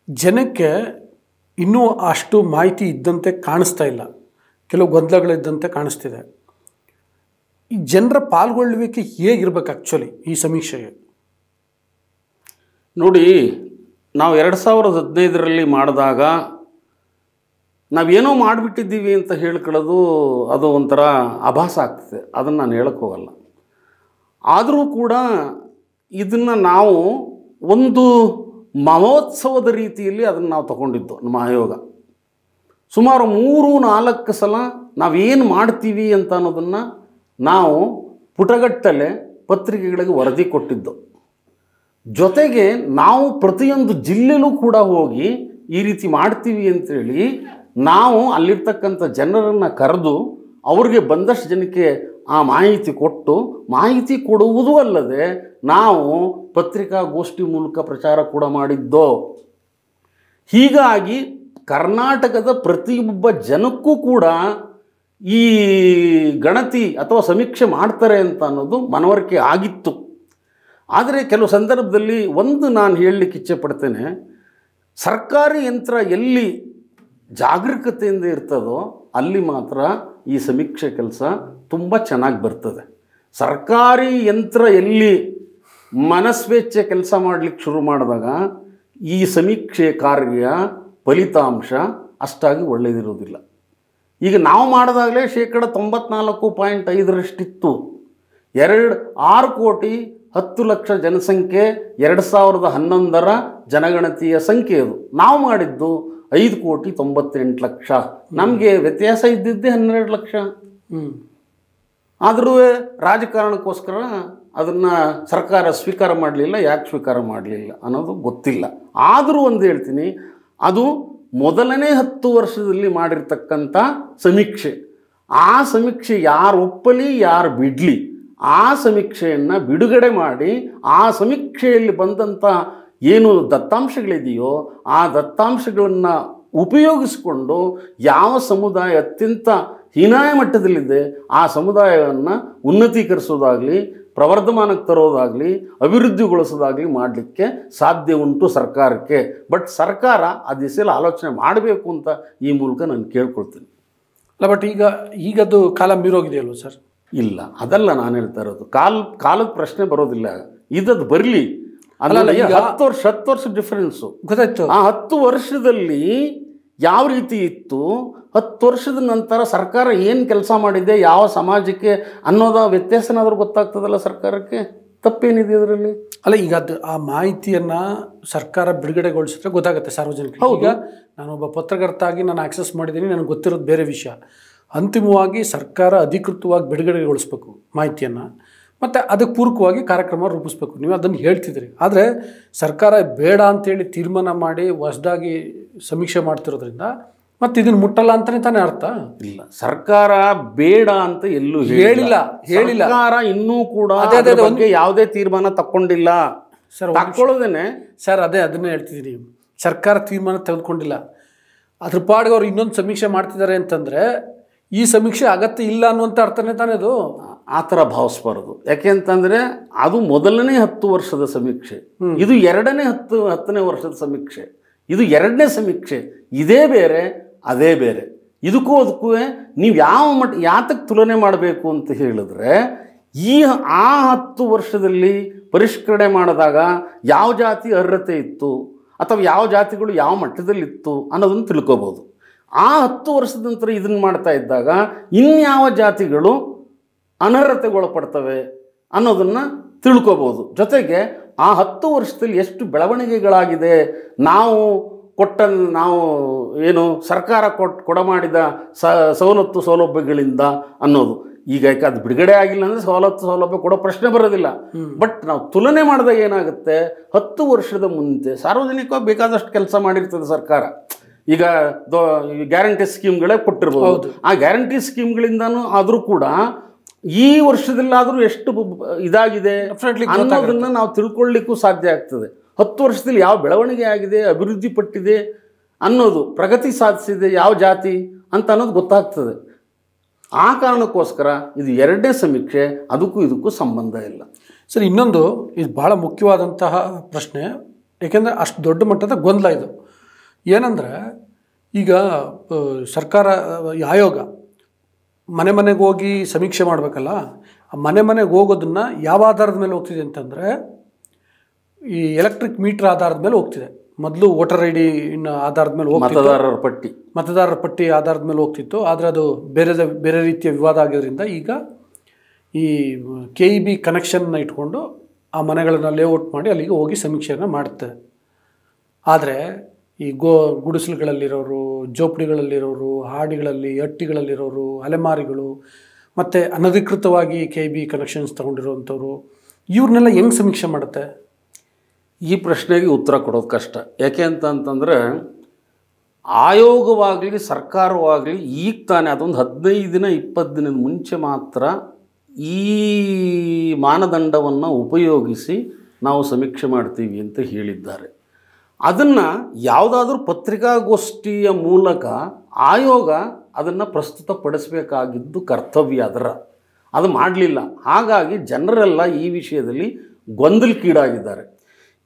ಜನಕ್ಕೆ ಇನ್ನೂ ಅಷ್ಟು ಮಾಹಿತಿ ಇದ್ದಂತೆ ಕಾಣಿಸ್ತಾ ಇಲ್ಲ, ಕೆಲವು ಗೊಂದಲಗಳಿದ್ದಂತೆ ಕಾಣಿಸ್ತಿದೆ. ಈ ಜನರ ಪಾಲ್ಗೊಳ್ಳುವಿಕೆ ಹೇಗಿರ್ಬೇಕು ಆ್ಯಕ್ಚುಲಿ ಈ ಸಮೀಕ್ಷೆಗೆ? ನೋಡಿ, ನಾವು 2015ರಲ್ಲಿ ಮಾಡಿದಾಗ ನಾವೇನೋ ಮಾಡಿಬಿಟ್ಟಿದ್ದೀವಿ ಅಂತ ಹೇಳ್ಕೊಳ್ಳೋದು ಅದು ಒಂಥರ ಆಭಾಸ ಆಗ್ತದೆ, ಅದನ್ನು ನಾನು ಹೇಳಕ್ಕೆ ಹೋಗಲ್ಲ. ಆದರೂ ಕೂಡ ಇದನ್ನು ನಾವು ಒಂದು ಮಹೋತ್ಸವದ ರೀತಿಯಲ್ಲಿ ಅದನ್ನು ನಾವು ತಗೊಂಡಿದ್ದು. ನಮ್ಮ ಆಯೋಗ ಸುಮಾರು 3-4 ಸಲ ನಾವೇನು ಮಾಡ್ತೀವಿ ಅಂತ ಅನ್ನೋದನ್ನು ನಾವು ಪುಟಗಟ್ಟಲೆ ಪತ್ರಿಕೆಗಳಿಗೆ ವರದಿ ಕೊಟ್ಟಿದ್ದು. ಜೊತೆಗೆ ನಾವು ಪ್ರತಿಯೊಂದು ಜಿಲ್ಲೆಲೂ ಕೂಡ ಹೋಗಿ ಈ ರೀತಿ ಮಾಡ್ತೀವಿ ಅಂತೇಳಿ ನಾವು ಅಲ್ಲಿರ್ತಕ್ಕಂಥ ಜನರನ್ನು ಕರೆದು ಅವ್ರಿಗೆ ಬಂದಷ್ಟು ಜನಕ್ಕೆ ಆ ಮಾಹಿತಿ ಕೊಟ್ಟು, ಮಾಹಿತಿ ಕೊಡುವುದೂ ಅಲ್ಲದೆ ನಾವು ಪತ್ರಿಕಾಗೋಷ್ಠಿ ಮೂಲಕ ಪ್ರಚಾರ ಕೂಡ ಮಾಡಿದ್ದೋ. ಹೀಗಾಗಿ ಕರ್ನಾಟಕದ ಪ್ರತಿಯೊಬ್ಬ ಜನಕ್ಕೂ ಕೂಡ ಈ ಗಣತಿ ಅಥವಾ ಸಮೀಕ್ಷೆ ಮಾಡ್ತಾರೆ ಅಂತ ಅನ್ನೋದು ಮನವರಿಕೆ ಆಗಿತ್ತು. ಆದರೆ ಕೆಲವು ಸಂದರ್ಭದಲ್ಲಿ ಒಂದು ನಾನು ಹೇಳಲಿಕ್ಕೆ ಇಚ್ಛೆ ಪಡ್ತೇನೆ, ಸರ್ಕಾರಿ ಯಂತ್ರ ಎಲ್ಲಿ ಜಾಗರೂಕತೆಯಿಂದ ಇರ್ತದೋ ಅಲ್ಲಿ ಮಾತ್ರ ಈ ಸಮೀಕ್ಷೆ ಕೆಲಸ ತುಂಬ ಚೆನ್ನಾಗಿ ಬರ್ತದೆ. ಸರ್ಕಾರಿ ಯಂತ್ರ ಎಲ್ಲಿ ಮನಸ್ವೇಚ್ಛೆ ಕೆಲಸ ಮಾಡಲಿಕ್ಕೆ ಶುರು ಮಾಡಿದಾಗ ಈ ಸಮೀಕ್ಷೆ ಕಾರ್ಯ ಫಲಿತಾಂಶ ಅಷ್ಟಾಗಿ ಒಳ್ಳೆಯದಿರೋದಿಲ್ಲ. ಈಗ ನಾವು ಮಾಡಿದಾಗಲೇ 94.5% 6,10,00,000 ಜನಸಂಖ್ಯೆ 2011ರ ಜನಗಣತಿಯ ಸಂಖ್ಯೆ ಅದು. ನಾವು ಮಾಡಿದ್ದು 5,98,00,000. ನಮಗೆ ವ್ಯತ್ಯಾಸ ಇದ್ದಿದ್ದೇ 12 ಲಕ್ಷ. ಆದರೂ ರಾಜಕಾರಣಕ್ಕೋಸ್ಕರ ಅದನ್ನು ಸರ್ಕಾರ ಸ್ವೀಕಾರ ಮಾಡಲಿಲ್ಲ. ಯಾಕೆ ಸ್ವೀಕಾರ ಮಾಡಲಿಲ್ಲ ಅನ್ನೋದು ಗೊತ್ತಿಲ್ಲ. ಆದರೂ ಒಂದು ಹೇಳ್ತೀನಿ, ಅದು ಮೊದಲನೇ 10 ವರ್ಷದಲ್ಲಿ ಮಾಡಿರ್ತಕ್ಕಂಥ ಸಮೀಕ್ಷೆ. ಆ ಸಮೀಕ್ಷೆ ಯಾರು ಒಪ್ಪಲಿ ಯಾರು ಬಿಡಲಿ, ಆ ಸಮೀಕ್ಷೆಯನ್ನು ಬಿಡುಗಡೆ ಮಾಡಿ ಆ ಸಮೀಕ್ಷೆಯಲ್ಲಿ ಬಂದಂಥ ಏನು ದತ್ತಾಂಶಗಳಿದೆಯೋ ಆ ದತ್ತಾಂಶಗಳನ್ನು ಉಪಯೋಗಿಸಿಕೊಂಡು ಯಾವ ಸಮುದಾಯ ಅತ್ಯಂತ ಹೀನಾಯ ಮಟ್ಟದಲ್ಲಿದೆ ಆ ಸಮುದಾಯವನ್ನು ಉನ್ನತೀಕರಿಸೋದಾಗಲಿ, ಪ್ರವರ್ಧಮಾನಕ್ಕೆ ತರೋದಾಗಲಿ, ಅಭಿವೃದ್ಧಿಗೊಳಿಸೋದಾಗಲಿ ಮಾಡಲಿಕ್ಕೆ ಸಾಧ್ಯ ಉಂಟು ಸರ್ಕಾರಕ್ಕೆ. ಬಟ್ ಸರ್ಕಾರ ಆ ದಿಸೆಯಲ್ಲಿ ಆಲೋಚನೆ ಮಾಡಬೇಕು ಅಂತ ಈ ಮೂಲಕ ನಾನು ಕೇಳ್ಕೊಳ್ತೀನಿ. ಅಲ್ಲ, ಬಟ್ ಈಗದು ಕಾಲ ಮೀರೋಗಿದೆಯಲ್ವ ಸರ್? ಇಲ್ಲ, ಅದಲ್ಲ ನಾನು ಹೇಳ್ತಾ ಇರೋದು. ಕಾಲದ ಪ್ರಶ್ನೆ ಬರೋದಿಲ್ಲ. ಇದದು ಬರಲಿ. ಅದಲ್ಲ, 10 ವರ್ಷ ಡಿಫರೆನ್ಸು ಗೊತ್ತಾಯ್ತು. ಆ 10 ವರ್ಷದಲ್ಲಿ ಯಾವ ರೀತಿ ಇತ್ತು, 10 ವರ್ಷದ ನಂತರ ಸರ್ಕಾರ ಏನು ಕೆಲಸ ಮಾಡಿದೆ, ಯಾವ ಸಮಾಜಕ್ಕೆ ಅನ್ನೋದ ವ್ಯತ್ಯಾಸನಾದ್ರೂ ಗೊತ್ತಾಗ್ತದಲ್ಲ ಸರ್ಕಾರಕ್ಕೆ. ತಪ್ಪೇನಿದೆ ಅದರಲ್ಲಿ? ಅಲ್ಲ, ಈಗ ಅದು ಆ ಮಾಹಿತಿಯನ್ನು ಸರ್ಕಾರ ಬಿಡುಗಡೆಗೊಳಿಸಿದ್ರೆ ಗೊತ್ತಾಗುತ್ತೆ ಸಾರ್ವಜನಿಕರಿಗೆ. ಈಗ ನಾನೊಬ್ಬ ಪತ್ರಕರ್ತ ಆಗಿ ನಾನು ಆಕ್ಸೆಸ್ ಮಾಡಿದ್ದೀನಿ, ನನಗೆ ಗೊತ್ತಿರೋದು ಬೇರೆ ವಿಷಯ. ಅಂತಿಮವಾಗಿ ಸರ್ಕಾರ ಅಧಿಕೃತವಾಗಿ ಬಿಡುಗಡೆಗೊಳಿಸ್ಬೇಕು ಮಾಹಿತಿಯನ್ನು, ಮತ್ತು ಅದಕ್ಕೆ ಪೂರಕವಾಗಿ ಕಾರ್ಯಕ್ರಮ ರೂಪಿಸ್ಬೇಕು. ನೀವು ಅದನ್ನು ಹೇಳ್ತಿದ್ರಿ. ಆದರೆ ಸರ್ಕಾರ ಬೇಡ ಅಂತೇಳಿ ತೀರ್ಮಾನ ಮಾಡಿ ಹೊಸದಾಗಿ ಸಮೀಕ್ಷೆ ಮಾಡ್ತಿರೋದ್ರಿಂದ ಮತ್ತೆ ಇದನ್ನ ಮುಟ್ಟಲ್ಲ ಅಂತಾನೆ ತಾನೇ ಅರ್ಥ. ಇಲ್ಲ, ಸರ್ಕಾರ ಬೇಡ ಅಂತ ಎಲ್ಲೂ ಹೇಳಿಲ್ಲ. ಸರ್ಕಾರ ಇನ್ನೂ ಕೂಡ ಅದ್ರ ಬಗ್ಗೆ ಯಾವುದೇ ತೀರ್ಮಾನ ತಕ್ಕೊಂಡಿಲ್ಲ. ಸರ್ ತಕ್ಕೊಳ್ಳೋದೇನೆ ಸರ್, ಅದನ್ನೇ ಹೇಳ್ತಿದ್ದೀನಿ. ಸರ್ಕಾರ ತೀರ್ಮಾನ ತೆಗೆದುಕೊಂಡಿಲ್ಲ, ಅದ್ರ ಪಾಡಿಗೆ ಅವ್ರು ಇನ್ನೊಂದು ಸಮೀಕ್ಷೆ ಮಾಡ್ತಿದ್ದಾರೆ ಅಂತಂದ್ರೆ ಈ ಸಮೀಕ್ಷೆ ಅಗತ್ಯ ಇಲ್ಲ ಅನ್ನುವಂಥ ಅರ್ಥನೇ ತಾನೇ ಅದು. ಆ ಥರ ಭಾವಿಸ್ಬಾರ್ದು. ಯಾಕೆಂತಂದರೆ ಅದು ಮೊದಲನೇ 10 ವರ್ಷದ ಸಮೀಕ್ಷೆ, ಇದು ಎರಡನೇ 10ನೇ ವರ್ಷದ ಸಮೀಕ್ಷೆ, ಇದು ಎರಡನೇ ಸಮೀಕ್ಷೆ. ಇದೇ ಬೇರೆ ಅದೇ ಬೇರೆ. ಇದಕ್ಕೂ ಅದಕ್ಕೂ ನೀವು ಯಾತಕ್ಕೆ ತುಲನೆ ಮಾಡಬೇಕು ಅಂತ ಹೇಳಿದ್ರೆ, ಆ 10 ವರ್ಷದಲ್ಲಿ ಪರಿಷ್ಕರಣೆ ಮಾಡಿದಾಗ ಯಾವ ಜಾತಿ ಅರ್ಹತೆ ಇತ್ತು ಅಥವಾ ಯಾವ ಜಾತಿಗಳು ಯಾವ ಮಟ್ಟದಲ್ಲಿತ್ತು ಅನ್ನೋದನ್ನು ತಿಳ್ಕೊಬೋದು. ಆ 10 ವರ್ಷದ ನಂತರ ಇದನ್ನು ಮಾಡ್ತಾ ಇದ್ದಾಗ ಇನ್ಯಾವ ಜಾತಿಗಳು ಅನರ್ಹತೆಗೊಳಪಡ್ತವೆ ಅನ್ನೋದನ್ನು ತಿಳ್ಕೊಬೋದು. ಜೊತೆಗೆ ಆ 10 ವರ್ಷದಲ್ಲಿ ಎಷ್ಟು ಬೆಳವಣಿಗೆಗಳಾಗಿದೆ, ನಾವು ಏನು ಸರ್ಕಾರ ಕೊಡಮಾಡಿದ ಸವಲತ್ತು ಸೌಲಭ್ಯಗಳಿಂದ ಅನ್ನೋದು. ಈಗ ಅದು ಬಿಡುಗಡೆ ಆಗಿಲ್ಲ ಅಂದರೆ ಸವಲತ್ತು ಸೌಲಭ್ಯ ಕೊಡೋ ಪ್ರಶ್ನೆ ಬರೋದಿಲ್ಲ. ಬಟ್ ನಾವು ತುಲನೆ ಮಾಡಿದಾಗ ಏನಾಗುತ್ತೆ, 10 ವರ್ಷದ ಮುಂಚೆ ಸಾರ್ವಜನಿಕವಾಗಿ ಬೇಕಾದಷ್ಟು ಕೆಲಸ ಮಾಡಿರ್ತದೆ ಸರ್ಕಾರ. ಈಗ ಗ್ಯಾರಂಟಿ ಸ್ಕೀಮ್ಗಳೇ ಕೊಟ್ಟಿರ್ಬೋದು. ಆ ಗ್ಯಾರಂಟಿ ಸ್ಕೀಮ್ಗಳಿಂದನೂ ಆದರೂ ಕೂಡ ಈ ವರ್ಷದಲ್ಲಾದರೂ ಎಷ್ಟು ಇದಾಗಿದೆ ಅನ್ನೋದನ್ನು ನಾವು ತಿಳ್ಕೊಳ್ಳಿಕ್ಕೂ ಸಾಧ್ಯ ಆಗ್ತದೆ. 10 ವರ್ಷದಲ್ಲಿ ಯಾವ ಬೆಳವಣಿಗೆ ಆಗಿದೆ, ಅಭಿವೃದ್ಧಿ ಪಟ್ಟಿದೆ ಅನ್ನೋದು, ಪ್ರಗತಿ ಸಾಧಿಸಿದೆ ಯಾವ ಜಾತಿ ಅಂತ ಅನ್ನೋದು ಗೊತ್ತಾಗ್ತದೆ. ಆ ಕಾರಣಕ್ಕೋಸ್ಕರ ಇದು ಎರಡನೇ ಸಮೀಕ್ಷೆ, ಅದಕ್ಕೂ ಇದಕ್ಕೂ ಸಂಬಂಧ ಇಲ್ಲ. ಸರ್, ಇನ್ನೊಂದು ಇದು ಭಾಳ ಮುಖ್ಯವಾದಂತಹ ಪ್ರಶ್ನೆ, ಏಕೆಂದರೆ ಅಷ್ಟು ದೊಡ್ಡ ಮಟ್ಟದ ಗೊಂದಲ ಇದು. ಏನಂದರೆ ಈಗ ಸರ್ಕಾರ ಆಯೋಗ ಮನೆ ಮನೆಗೆ ಹೋಗಿ ಸಮೀಕ್ಷೆ ಮಾಡಬೇಕಲ್ಲ, ಆ ಮನೆ ಮನೆಗೆ ಹೋಗೋದನ್ನು ಯಾವ ಆಧಾರದ ಮೇಲೆ ಹೋಗ್ತಿದೆ ಅಂತಂದರೆ ಈ ಎಲೆಕ್ಟ್ರಿಕ್ ಮೀಟರ್ ಆಧಾರದ ಮೇಲೆ ಹೋಗ್ತಿದೆ. ಮೊದಲು ವೋಟರ್ ಐ ಡಿ ಆಧಾರದ ಮೇಲೆ ಮತದಾರರ ಪಟ್ಟಿ ಆಧಾರದ ಮೇಲೆ ಹೋಗ್ತಿತ್ತು. ಆದರೆ ಅದು ಬೇರೆ ರೀತಿಯ ವಿವಾದ ಆಗಿದ್ದರಿಂದ ಈಗ ಈ KEB ಕನೆಕ್ಷನ್ನ ಇಟ್ಕೊಂಡು ಆ ಮನೆಗಳನ್ನು ಲೇಔಟ್ ಮಾಡಿ ಅಲ್ಲಿಗೆ ಹೋಗಿ ಸಮೀಕ್ಷೆಯನ್ನು ಮಾಡುತ್ತೆ. ಆದರೆ ಈ ಗುಡಿಸಲುಗಳಲ್ಲಿರೋರು, ಜೋಪಡಿಗಳಲ್ಲಿರೋರು, ಹಾಡಿಗಳಲ್ಲಿ, ಹಟ್ಟಿಗಳಲ್ಲಿರೋರು, ಅಲೆಮಾರಿಗಳು ಮತ್ತು ಅನಧಿಕೃತವಾಗಿ KEB ಕನೆಕ್ಷನ್ಸ್ ತೊಗೊಂಡಿರೋವಂಥವ್ರು, ಇವ್ರನ್ನೆಲ್ಲ ಹೆಂಗೆ ಸಮೀಕ್ಷೆ ಮಾಡುತ್ತೆ? ಈ ಪ್ರಶ್ನೆಗೆ ಉತ್ತರ ಕೊಡೋದು ಕಷ್ಟ. ಯಾಕೆ ಅಂತಂತಂದರೆ ಆಯೋಗವಾಗಲಿ ಸರ್ಕಾರವಾಗಲಿ ಈಗ ತಾನೇ ಅದೊಂದು 15 ದಿನ 20 ದಿನದ ಮುಂಚೆ ಮಾತ್ರ ಈ ಮಾನದಂಡವನ್ನು ಉಪಯೋಗಿಸಿ ನಾವು ಸಮೀಕ್ಷೆ ಮಾಡ್ತೀವಿ ಅಂತ ಹೇಳಿದ್ದಾರೆ. ಅದನ್ನು ಯಾವುದಾದ್ರೂ ಪತ್ರಿಕಾಗೋಷ್ಠಿಯ ಮೂಲಕ ಆಯೋಗ ಅದನ್ನು ಪ್ರಸ್ತುತಪಡಿಸಬೇಕಾಗಿದ್ದು ಕರ್ತವ್ಯ ಅದು ಮಾಡಲಿಲ್ಲ. ಹಾಗಾಗಿ ಜನರೆಲ್ಲ ಈ ವಿಷಯದಲ್ಲಿ ಗೊಂದಲಕ್ಕೀಡಾಗಿದ್ದಾರೆ.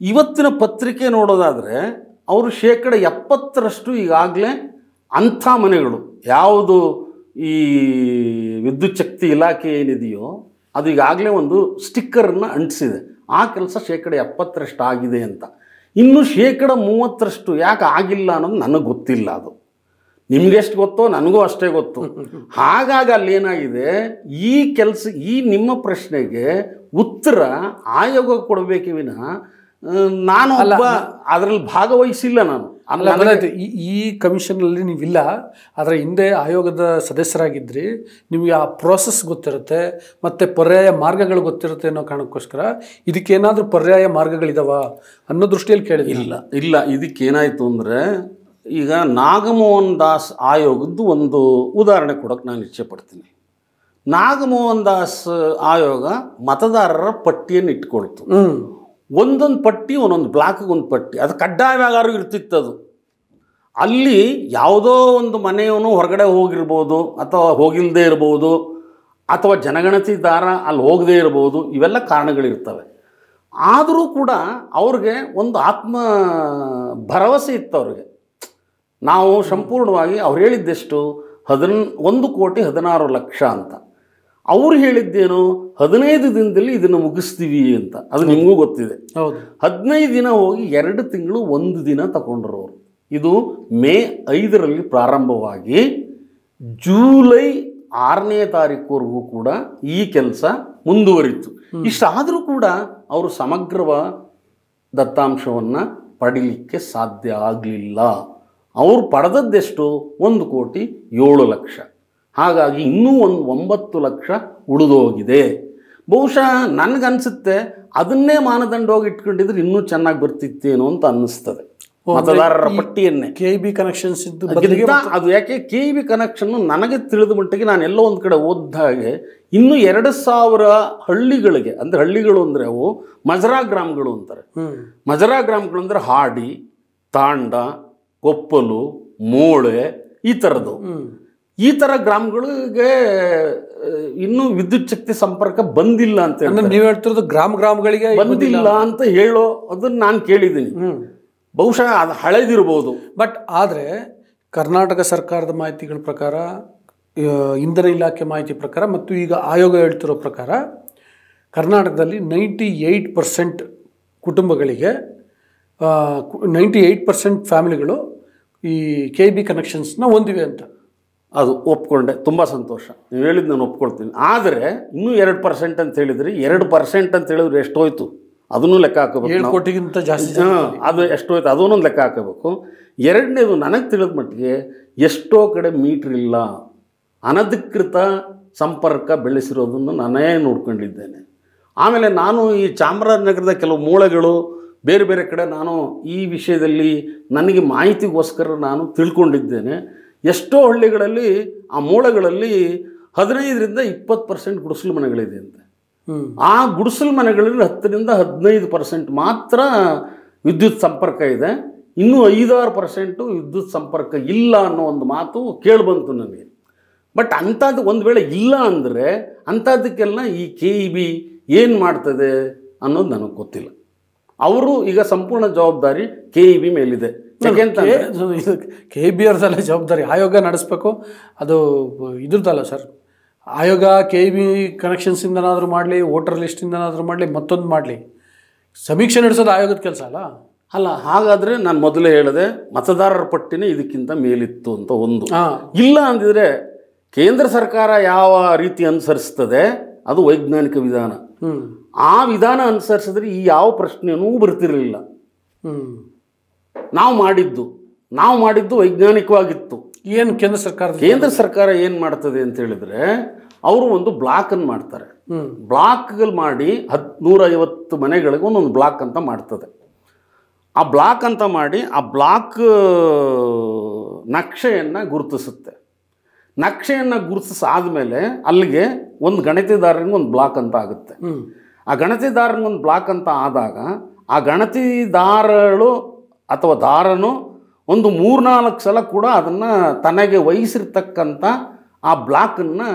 ಇವತ್ತಿನ ಪತ್ರಿಕೆ ನೋಡೋದಾದರೆ ಅವರು 70% ಈಗಾಗಲೇ ಅಂಥ ಮನೆಗಳು, ಯಾವುದು ಈ ವಿದ್ಯುತ್ ಶಕ್ತಿ ಇಲಾಖೆ ಏನಿದೆಯೋ ಅದು ಈಗಾಗಲೇ ಒಂದು ಸ್ಟಿಕ್ಕರನ್ನು ಅಂಟಿಸಿದೆ. ಆ ಕೆಲಸ 70% ಆಗಿದೆ ಅಂತ. ಇನ್ನು 30% ಯಾಕೆ ಆಗಿಲ್ಲ ಅನ್ನೋದು ನನಗೆ ಗೊತ್ತಿಲ್ಲ. ಅದು ನಿಮಗೆಷ್ಟು ಗೊತ್ತೋ ನನಗೂ ಅಷ್ಟೇ ಗೊತ್ತು. ಹಾಗಾಗಿ ಅಲ್ಲೇನಾಗಿದೆ, ಈ ನಿಮ್ಮ ಪ್ರಶ್ನೆಗೆ ಉತ್ತರ ಆಯೋಗ ಕೊಡಬೇಕೇ ವಿನಃ ನಾನು ಅದರಲ್ಲಿ ಭಾಗವಹಿಸಿಲ್ಲ. ನಾನು ಈ ಕಮಿಷನಲ್ಲಿ ನೀವಿಲ್ಲ, ಅದರ ಹಿಂದೆ ಆಯೋಗದ ಸದಸ್ಯರಾಗಿದ್ದರೆ ನಿಮಗೆ ಆ ಪ್ರೋಸೆಸ್ ಗೊತ್ತಿರುತ್ತೆ ಮತ್ತು ಪರ್ಯಾಯ ಮಾರ್ಗಗಳು ಗೊತ್ತಿರುತ್ತೆ ಅನ್ನೋ ಕಾರಣಕ್ಕೋಸ್ಕರ ಇದಕ್ಕೇನಾದರೂ ಪರ್ಯಾಯ ಮಾರ್ಗಗಳಿದಾವ ಅನ್ನೋ ದೃಷ್ಟಿಯಲ್ಲಿ ಕೇಳಿದಿಲ್ಲ. ಇಲ್ಲ, ಇದಕ್ಕೇನಾಯಿತು ಅಂದರೆ, ಈಗ ನಾಗಮೋಹನ್ ದಾಸ್ ಆಯೋಗದ್ದು ಒಂದು ಉದಾಹರಣೆ ಕೊಡೋಕ್ಕೆ ನಾನು ಇಚ್ಛೆ ಪಡ್ತೀನಿ. ನಾಗಮೋಹನ್ ದಾಸ್ ಆಯೋಗ ಮತದಾರರ ಪಟ್ಟಿಯನ್ನು ಇಟ್ಕೊಳ್ತು. ಒಂದೊಂದು ಪಟ್ಟಿ, ಒಂದೊಂದು ಬ್ಲಾಕ್ಗೆ ಒಂದು ಪಟ್ಟಿ, ಅದು ಕಡ್ಡಾಯವಾಗಾರು ಇರ್ತಿತ್ತು. ಅದು ಅಲ್ಲಿ ಯಾವುದೋ ಒಂದು ಮನೆಯವನು ಹೊರಗಡೆ ಹೋಗಿರ್ಬೋದು ಅಥವಾ ಹೋಗಿಲ್ಲದೆ ಇರ್ಬೋದು, ಅಥವಾ ಜನಗಣತಿದಾರ ಅಲ್ಲಿ ಹೋಗದೇ ಇರ್ಬೋದು, ಇವೆಲ್ಲ ಕಾರಣಗಳಿರ್ತವೆ. ಆದರೂ ಕೂಡ ಅವ್ರಿಗೆ ಒಂದು ಭರವಸೆ ಇತ್ತು ಅವ್ರಿಗೆ. ನಾವು ಸಂಪೂರ್ಣವಾಗಿ ಅವ್ರು ಹೇಳಿದ್ದೆಷ್ಟು 1,16,00,000 ಅಂತ. ಅವ್ರು ಹೇಳಿದ್ದೇನು 15 ದಿನದಲ್ಲಿ ಇದನ್ನು ಮುಗಿಸ್ತೀವಿ ಅಂತ. ಅದು ನಿಮಗೂ ಗೊತ್ತಿದೆ. 15 ದಿನ ಹೋಗಿ 2 ತಿಂಗಳು 1 ದಿನ ತಗೊಂಡ್ರು ಅವರು. ಇದು ಮೇ 5ರಲ್ಲಿ ಪ್ರಾರಂಭವಾಗಿ ಜೂಲೈ 6ನೇ ತಾರೀಕುವರೆಗೂ ಕೂಡ ಈ ಕೆಲಸ ಮುಂದುವರಿತು. ಇಷ್ಟಾದರೂ ಕೂಡ ಅವರು ಸಮಗ್ರವಾದ ದತ್ತಾಂಶವನ್ನು ಪಡೀಲಿಕ್ಕೆ ಸಾಧ್ಯ ಆಗಲಿಲ್ಲ. ಅವರು ಪಡೆದದ್ದೆಷ್ಟು 1,07,00,000. ಹಾಗಾಗಿ ಇನ್ನೂ ಒಂದು 9 ಲಕ್ಷ ಉಳಿದೋಗಿದೆ. ಬಹುಶಃ ನನಗನ್ಸುತ್ತೆ ಅದನ್ನೇ ಮಾನದಂಡವಾಗಿ ಇಟ್ಕೊಂಡಿದ್ರೆ ಇನ್ನೂ ಚೆನ್ನಾಗಿ ಬರ್ತಿತ್ತೇನೋ ಅಂತ ಅನ್ನಿಸ್ತದೆ. ಮತದಾರರ ಪಟ್ಟಿಯನ್ನೇ. KEB ಕನೆಕ್ಷನ್ಸ್ ಇದ್ದು ಅದು ಯಾಕೆ KEB ಕನೆಕ್ಷನ್ ನನಗೆ ತಿಳಿದ ಮಟ್ಟಿಗೆ ನಾನು ಎಲ್ಲೋ ಒಂದು ಕಡೆ ಓದಿದ ಹಾಗೆ ಇನ್ನೂ 2,000 ಹಳ್ಳಿಗಳಿಗೆ, ಅಂದರೆ ಹಳ್ಳಿಗಳು ಅಂದರೆ ಅವು ಮಜರಾ ಗ್ರಾಮಗಳು ಅಂತಾರೆ. ಮಜರಾ ಗ್ರಾಮಗಳು ಅಂದರೆ ಹಾಡಿ, ತಾಂಡ, ಕೊಪ್ಪಲು, ಮೋಳೆ ಈ ಥರದ್ದು. ಈ ಥರ ಗ್ರಾಮಗಳಿಗೆ ಇನ್ನೂ ವಿದ್ಯುತ್ ಶಕ್ತಿ ಸಂಪರ್ಕ ಬಂದಿಲ್ಲ ಅಂತ ನೀವು ಹೇಳ್ತಿರೋದು ಗ್ರಾಮಗಳಿಗೆ ಬಂದಿಲ್ಲ ಅಂತ ಹೇಳೋ ಅದನ್ನು ನಾನು ಕೇಳಿದ್ದೀನಿ. ಬಹುಶಃ ಅದು ಹಳೆದಿರ್ಬೋದು. ಬಟ್ ಆದರೆ ಕರ್ನಾಟಕ ಸರ್ಕಾರದ ಮಾಹಿತಿಗಳ ಪ್ರಕಾರ, ಇಂಧನ ಇಲಾಖೆ ಮಾಹಿತಿ ಪ್ರಕಾರ ಮತ್ತು ಈಗ ಆಯೋಗ ಹೇಳ್ತಿರೋ ಪ್ರಕಾರ ಕರ್ನಾಟಕದಲ್ಲಿ 98% ಕುಟುಂಬಗಳಿಗೆ 98% ಫ್ಯಾಮಿಲಿಗಳು ಈ KEB ಕನೆಕ್ಷನ್ಸ್ನ ಹೊಂದಿವೆ ಅಂತ. ಅದು ಒಪ್ಕೊಂಡೆ, ತುಂಬ ಸಂತೋಷ. ನೀವು ಹೇಳಿದ್ದು ನಾನು ಒಪ್ಕೊಳ್ತೀನಿ. ಆದರೆ ಇನ್ನೂ 2% ಅಂತ ಹೇಳಿದ್ರಿ. 2% ಅಂತ ಹೇಳಿದ್ರೆ ಎಷ್ಟೋಯ್ತು ಅದನ್ನು ಲೆಕ್ಕ ಹಾಕಬೇಕು. 7 ಕೋಟಿಗಿಂತ ಜಾಸ್ತಿ. ಅದು ಎಷ್ಟೋಯ್ತು ಅದನ್ನೊಂದು ಲೆಕ್ಕ ಹಾಕಬೇಕು. ಎರಡನೇದು, ನನಗೆ ತಿಳಿದ ಮಟ್ಟಿಗೆ ಎಷ್ಟೋ ಕಡೆ ಮೀಟ್ರ್ ಇಲ್ಲ, ಅನಧಿಕೃತ ಸಂಪರ್ಕ ಬೆಳೆಸಿರೋದನ್ನು ನಾನೇ ನೋಡ್ಕೊಂಡಿದ್ದೇನೆ. ಆಮೇಲೆ ನಾನು ಈ ಚಾಮರಾಜನಗರದ ಕೆಲವು ಮೂಳೆಗಳು ಬೇರೆ ಬೇರೆ ಕಡೆ ನಾನು ಈ ವಿಷಯದಲ್ಲಿ ನನಗೆ ಮಾಹಿತಿಗೋಸ್ಕರ ನಾನು ತಿಳ್ಕೊಂಡಿದ್ದೇನೆ. ಎಷ್ಟೋ ಹಳ್ಳಿಗಳಲ್ಲಿ ಆ ಮೂಳೆಗಳಲ್ಲಿ 15ರಿಂದ 20% ಗುಡಿಸಲು ಮನೆಗಳಿದೆ ಅಂತೆ. ಆ ಗುಡಿಸಲು ಮನೆಗಳಲ್ಲಿ 10ರಿಂದ 15% ಮಾತ್ರ ವಿದ್ಯುತ್ ಸಂಪರ್ಕ ಇದೆ. ಇನ್ನೂ 5-6% ವಿದ್ಯುತ್ ಸಂಪರ್ಕ ಇಲ್ಲ ಅನ್ನೋ ಒಂದು ಮಾತು ಕೇಳಿಬಂತು ನನಗೆ. ಬಟ್ ಅಂಥದ್ದು ಒಂದು ವೇಳೆ ಇಲ್ಲ ಅಂದರೆ ಅಂಥದ್ದಕ್ಕೆಲ್ಲ ಈ KEB ಏನು ಮಾಡ್ತದೆ ಅನ್ನೋದು ನನಗೆ ಗೊತ್ತಿಲ್ಲ. ಅವರು ಈಗ ಸಂಪೂರ್ಣ ಜವಾಬ್ದಾರಿ KEB ಮೇಲಿದೆ. KEB ಅವ್ರದ್ದಲ್ಲ ಜವಾಬ್ದಾರಿ, ಆಯೋಗ ನಡೆಸಬೇಕು. ಅದು ಇದ್ರದ್ದಲ್ಲ ಸರ್. ಆಯೋಗ KEB ಕನೆಕ್ಷನ್ಸಿಂದನಾದರೂ ಮಾಡಲಿ, ವೋಟರ್ ಲಿಸ್ಟಿಂದನಾದರೂ ಮಾಡಲಿ, ಮತ್ತೊಂದು ಮಾಡಲಿ, ಸಮೀಕ್ಷೆ ನಡೆಸೋದು ಆಯೋಗದ ಕೆಲಸ ಅಲ್ಲ. ಹಾಗಾದರೆ ನಾನು ಮೊದಲೇ ಹೇಳಿದೆ, ಮತದಾರರ ಪಟ್ಟಿನೇ ಇದಕ್ಕಿಂತ ಮೇಲಿತ್ತು ಅಂತ ಒಂದು. ಇಲ್ಲ ಅಂದಿದ್ರೆ ಕೇಂದ್ರ ಸರ್ಕಾರ ಯಾವ ರೀತಿ ಅನುಸರಿಸ್ತದೆ ಅದು ವೈಜ್ಞಾನಿಕ ವಿಧಾನ. ಆ ವಿಧಾನ ಅನುಸರಿಸಿದ್ರೆ ಈ ಯಾವ ಪ್ರಶ್ನೆಯೂ ಬರ್ತಿರಲಿಲ್ಲ. ನಾವು ಮಾಡಿದ್ದು ವೈಜ್ಞಾನಿಕವಾಗಿತ್ತು. ಏನು ಕೇಂದ್ರ ಸರ್ಕಾರ ಏನು ಮಾಡ್ತದೆ ಅಂತ ಹೇಳಿದ್ರೆ, ಅವರು ಒಂದು ಬ್ಲಾಕನ್ನು ಮಾಡ್ತಾರೆ. ಬ್ಲಾಕ್ಗಳು ಮಾಡಿ 150 ಮನೆಗಳಿಗೆ ಒಂದೊಂದು ಬ್ಲಾಕ್ ಅಂತ ಮಾಡ್ತದೆ. ಆ ಬ್ಲಾಕ್ ಅಂತ ಮಾಡಿ ಆ ಬ್ಲಾಕ್ ನಕ್ಷೆಯನ್ನು ಗುರುತಿಸುತ್ತೆ. ನಕ್ಷೆಯನ್ನು ಗುರುತಿಸಾದ್ಮೇಲೆ ಅಲ್ಲಿಗೆ ಒಂದು ಗಣತಿದಾರನಿಗೆ ಒಂದು ಬ್ಲಾಕ್ ಅಂತ ಆಗುತ್ತೆ. ಆ ಗಣತಿದಾರನಿಗೆ ಒಂದು ಬ್ಲಾಕ್ ಅಂತ ಆದಾಗ ಆ ಗಣತಿದಾರಳು ಅಥವಾ ದಾರನು ಒಂದು 3-4 ಸಲ ಕೂಡ ಅದನ್ನು ತನಗೆ ವಹಿಸಿರ್ತಕ್ಕಂಥ ಆ ಬ್ಲಾಕನ್ನು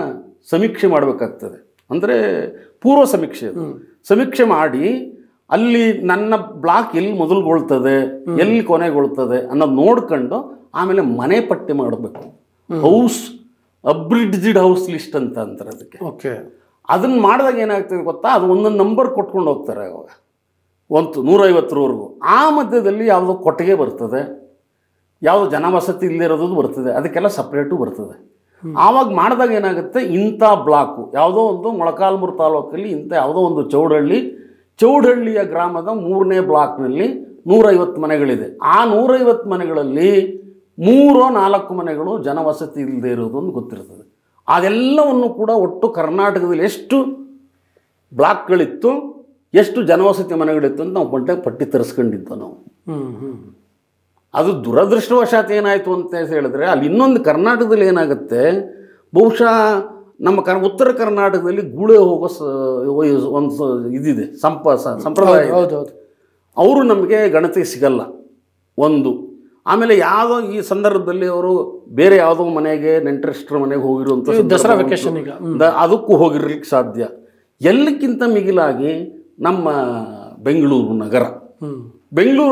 ಸಮೀಕ್ಷೆ ಮಾಡಬೇಕಾಗ್ತದೆ. ಅಂದರೆ ಪೂರ್ವ ಸಮೀಕ್ಷೆ. ಸಮೀಕ್ಷೆ ಮಾಡಿ ಅಲ್ಲಿ ನನ್ನ ಬ್ಲಾಕ್ ಎಲ್ಲಿ ಮೊದಲುಗೊಳ್ತದೆ, ಎಲ್ಲಿ ಕೊನೆಗೊಳ್ತದೆ ಅನ್ನೋದು ನೋಡ್ಕೊಂಡು ಆಮೇಲೆ ಮನೆ ಪಟ್ಟಿ ಮಾಡಬೇಕು. ಅಬ್ರಿಡ್ಜ್ಡ್ ಹೌಸ್ ಲಿಸ್ಟ್ ಅಂತ ಅಂತಾರೆ ಅದಕ್ಕೆ. ಅದನ್ನು ಮಾಡಿದಾಗ ಏನಾಗ್ತದೆ ಗೊತ್ತಾ, ಅದು ಒಂದೊಂದು ನಂಬರ್ ಕೊಟ್ಕೊಂಡು ಹೋಗ್ತಾರೆ. ಅವಾಗ 150ವರೆಗೂ. ಆ ಮಧ್ಯದಲ್ಲಿ ಯಾವುದೋ ಕೊಟ್ಟಿಗೆ ಬರ್ತದೆ, ಯಾವುದೋ ಜನವಸತಿ ಇಲ್ಲದಿರೋದು ಬರ್ತದೆ, ಅದಕ್ಕೆಲ್ಲ ಸಪ್ರೇಟು ಬರ್ತದೆ. ಆವಾಗ ಮಾಡಿದಾಗ ಏನಾಗುತ್ತೆ, ಇಂಥ ಬ್ಲಾಕು ಯಾವುದೋ ಒಂದು ಮೊಳಕಾಲ್ಮೂರು ತಾಲೂಕಲ್ಲಿ ಇಂಥ ಯಾವುದೋ ಒಂದು ಚೌಡಹಳ್ಳಿಯ ಗ್ರಾಮದ 3ನೇ ಬ್ಲಾಕ್ನಲ್ಲಿ 150 ಮನೆಗಳಿದೆ. ಆ 150 ಮನೆಗಳಲ್ಲಿ 3-4 ಮನೆಗಳು ಜನವಸತಿ ಇಲ್ಲದೆ ಇರೋದು ಒಂದು ಗೊತ್ತಿರ್ತದೆ. ಅದೆಲ್ಲವನ್ನು ಕೂಡ ಒಟ್ಟು ಕರ್ನಾಟಕದಲ್ಲಿ ಎಷ್ಟು ಬ್ಲಾಕ್ಗಳಿತ್ತು, ಎಷ್ಟು ಜನವಸತಿ ಮನೆಗಳಿತ್ತು ಅಂತ ನಾವು ಪಟ್ಟಿ ತರಿಸ್ಕೊಂಡಿದ್ದು ನಾವು. ಅದು ದುರದೃಷ್ಟವಶಾತ್ ಏನಾಯಿತು ಅಂತ ಹೇಳಿದ್ರೆ, ಅಲ್ಲಿ ಇನ್ನೊಂದು ಕರ್ನಾಟಕದಲ್ಲಿ ಏನಾಗುತ್ತೆ, ಬಹುಶಃ ನಮ್ಮ ಉತ್ತರ ಕರ್ನಾಟಕದಲ್ಲಿ ಗೂಳೆ ಹೋಗೋ ಒಂದು ಇದಿದೆ, ಸಂಪ್ರದಾಯ. ಅವರು ನಮಗೆ ಗಣತಿ ಸಿಗಲ್ಲ ಒಂದು. ಆಮೇಲೆ ಯಾವುದೋ ಈ ಸಂದರ್ಭದಲ್ಲಿ ಅವರು ಬೇರೆ ಯಾವುದೋ ಮನೆಗೆ, ನೆಂಟರಿಷ್ಟರ ಮನೆಗೆ ಹೋಗಿರುವಂಥ ದಸರಾ ವೆಕೇಶನ್ ಅದಕ್ಕೂ ಹೋಗಿರ್ಲಿಕ್ಕೆ ಸಾಧ್ಯ. ಎಲ್ಲಕ್ಕಿಂತ ಮಿಗಿಲಾಗಿ ನಮ್ಮ ಬೆಂಗಳೂರು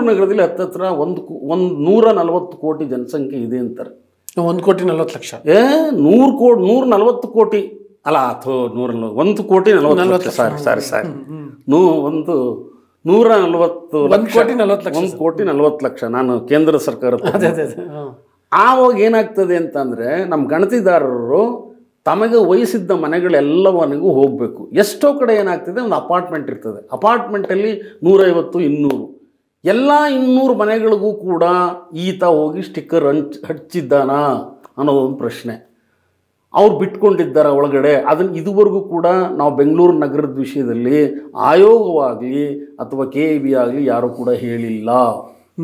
ನಗರದಲ್ಲಿ ಹತ್ತತ್ರ 140 ಕೋಟಿ ಜನಸಂಖ್ಯೆ ಇದೆ ಅಂತಾರೆ. 1,40,00,000. 140 ಕೋಟಿ ಅಲ್ಲ, ಅಥವಾ 1 ಕೋಟಿ 40 ಲಕ್ಷ. ಸಾರಿ 1 ಕೋಟಿ 40 ಲಕ್ಷ. ನಾನು ಕೇಂದ್ರ ಸರ್ಕಾರ. ಆವಾಗ ಏನಾಗ್ತದೆ ಅಂತಂದರೆ, ನಮ್ಮ ಗಣತಿದಾರರು ತಮಗೆ ವಹಿಸಿದ್ದ ಮನೆಗಳೆಲ್ಲವನಿಗೂ ಹೋಗಬೇಕು. ಎಷ್ಟೋ ಕಡೆ ಏನಾಗ್ತದೆ, ಒಂದು ಅಪಾರ್ಟ್ಮೆಂಟ್ ಇರ್ತದೆ. ಅಪಾರ್ಟ್ಮೆಂಟಲ್ಲಿ 150-200 ಎಲ್ಲ 200 ಮನೆಗಳಿಗೂ ಕೂಡ ಈತ ಹೋಗಿ ಸ್ಟಿಕ್ಕರ್ ಹಚ್ಚಿದ್ದಾನಾ ಅನ್ನೋದೊಂದು ಪ್ರಶ್ನೆ. ಅವ್ರು ಬಿಟ್ಕೊಂಡಿದ್ದಾರೆ ಒಳಗಡೆ. ಅದನ್ನು ಇದುವರೆಗೂ ಕೂಡ ನಾವು ಬೆಂಗಳೂರು ನಗರದ ವಿಷಯದಲ್ಲಿ ಆಯೋಗವಾಗಲಿ ಅಥವಾ KEB ಆಗಲಿ ಯಾರೂ ಕೂಡ ಹೇಳಿಲ್ಲ.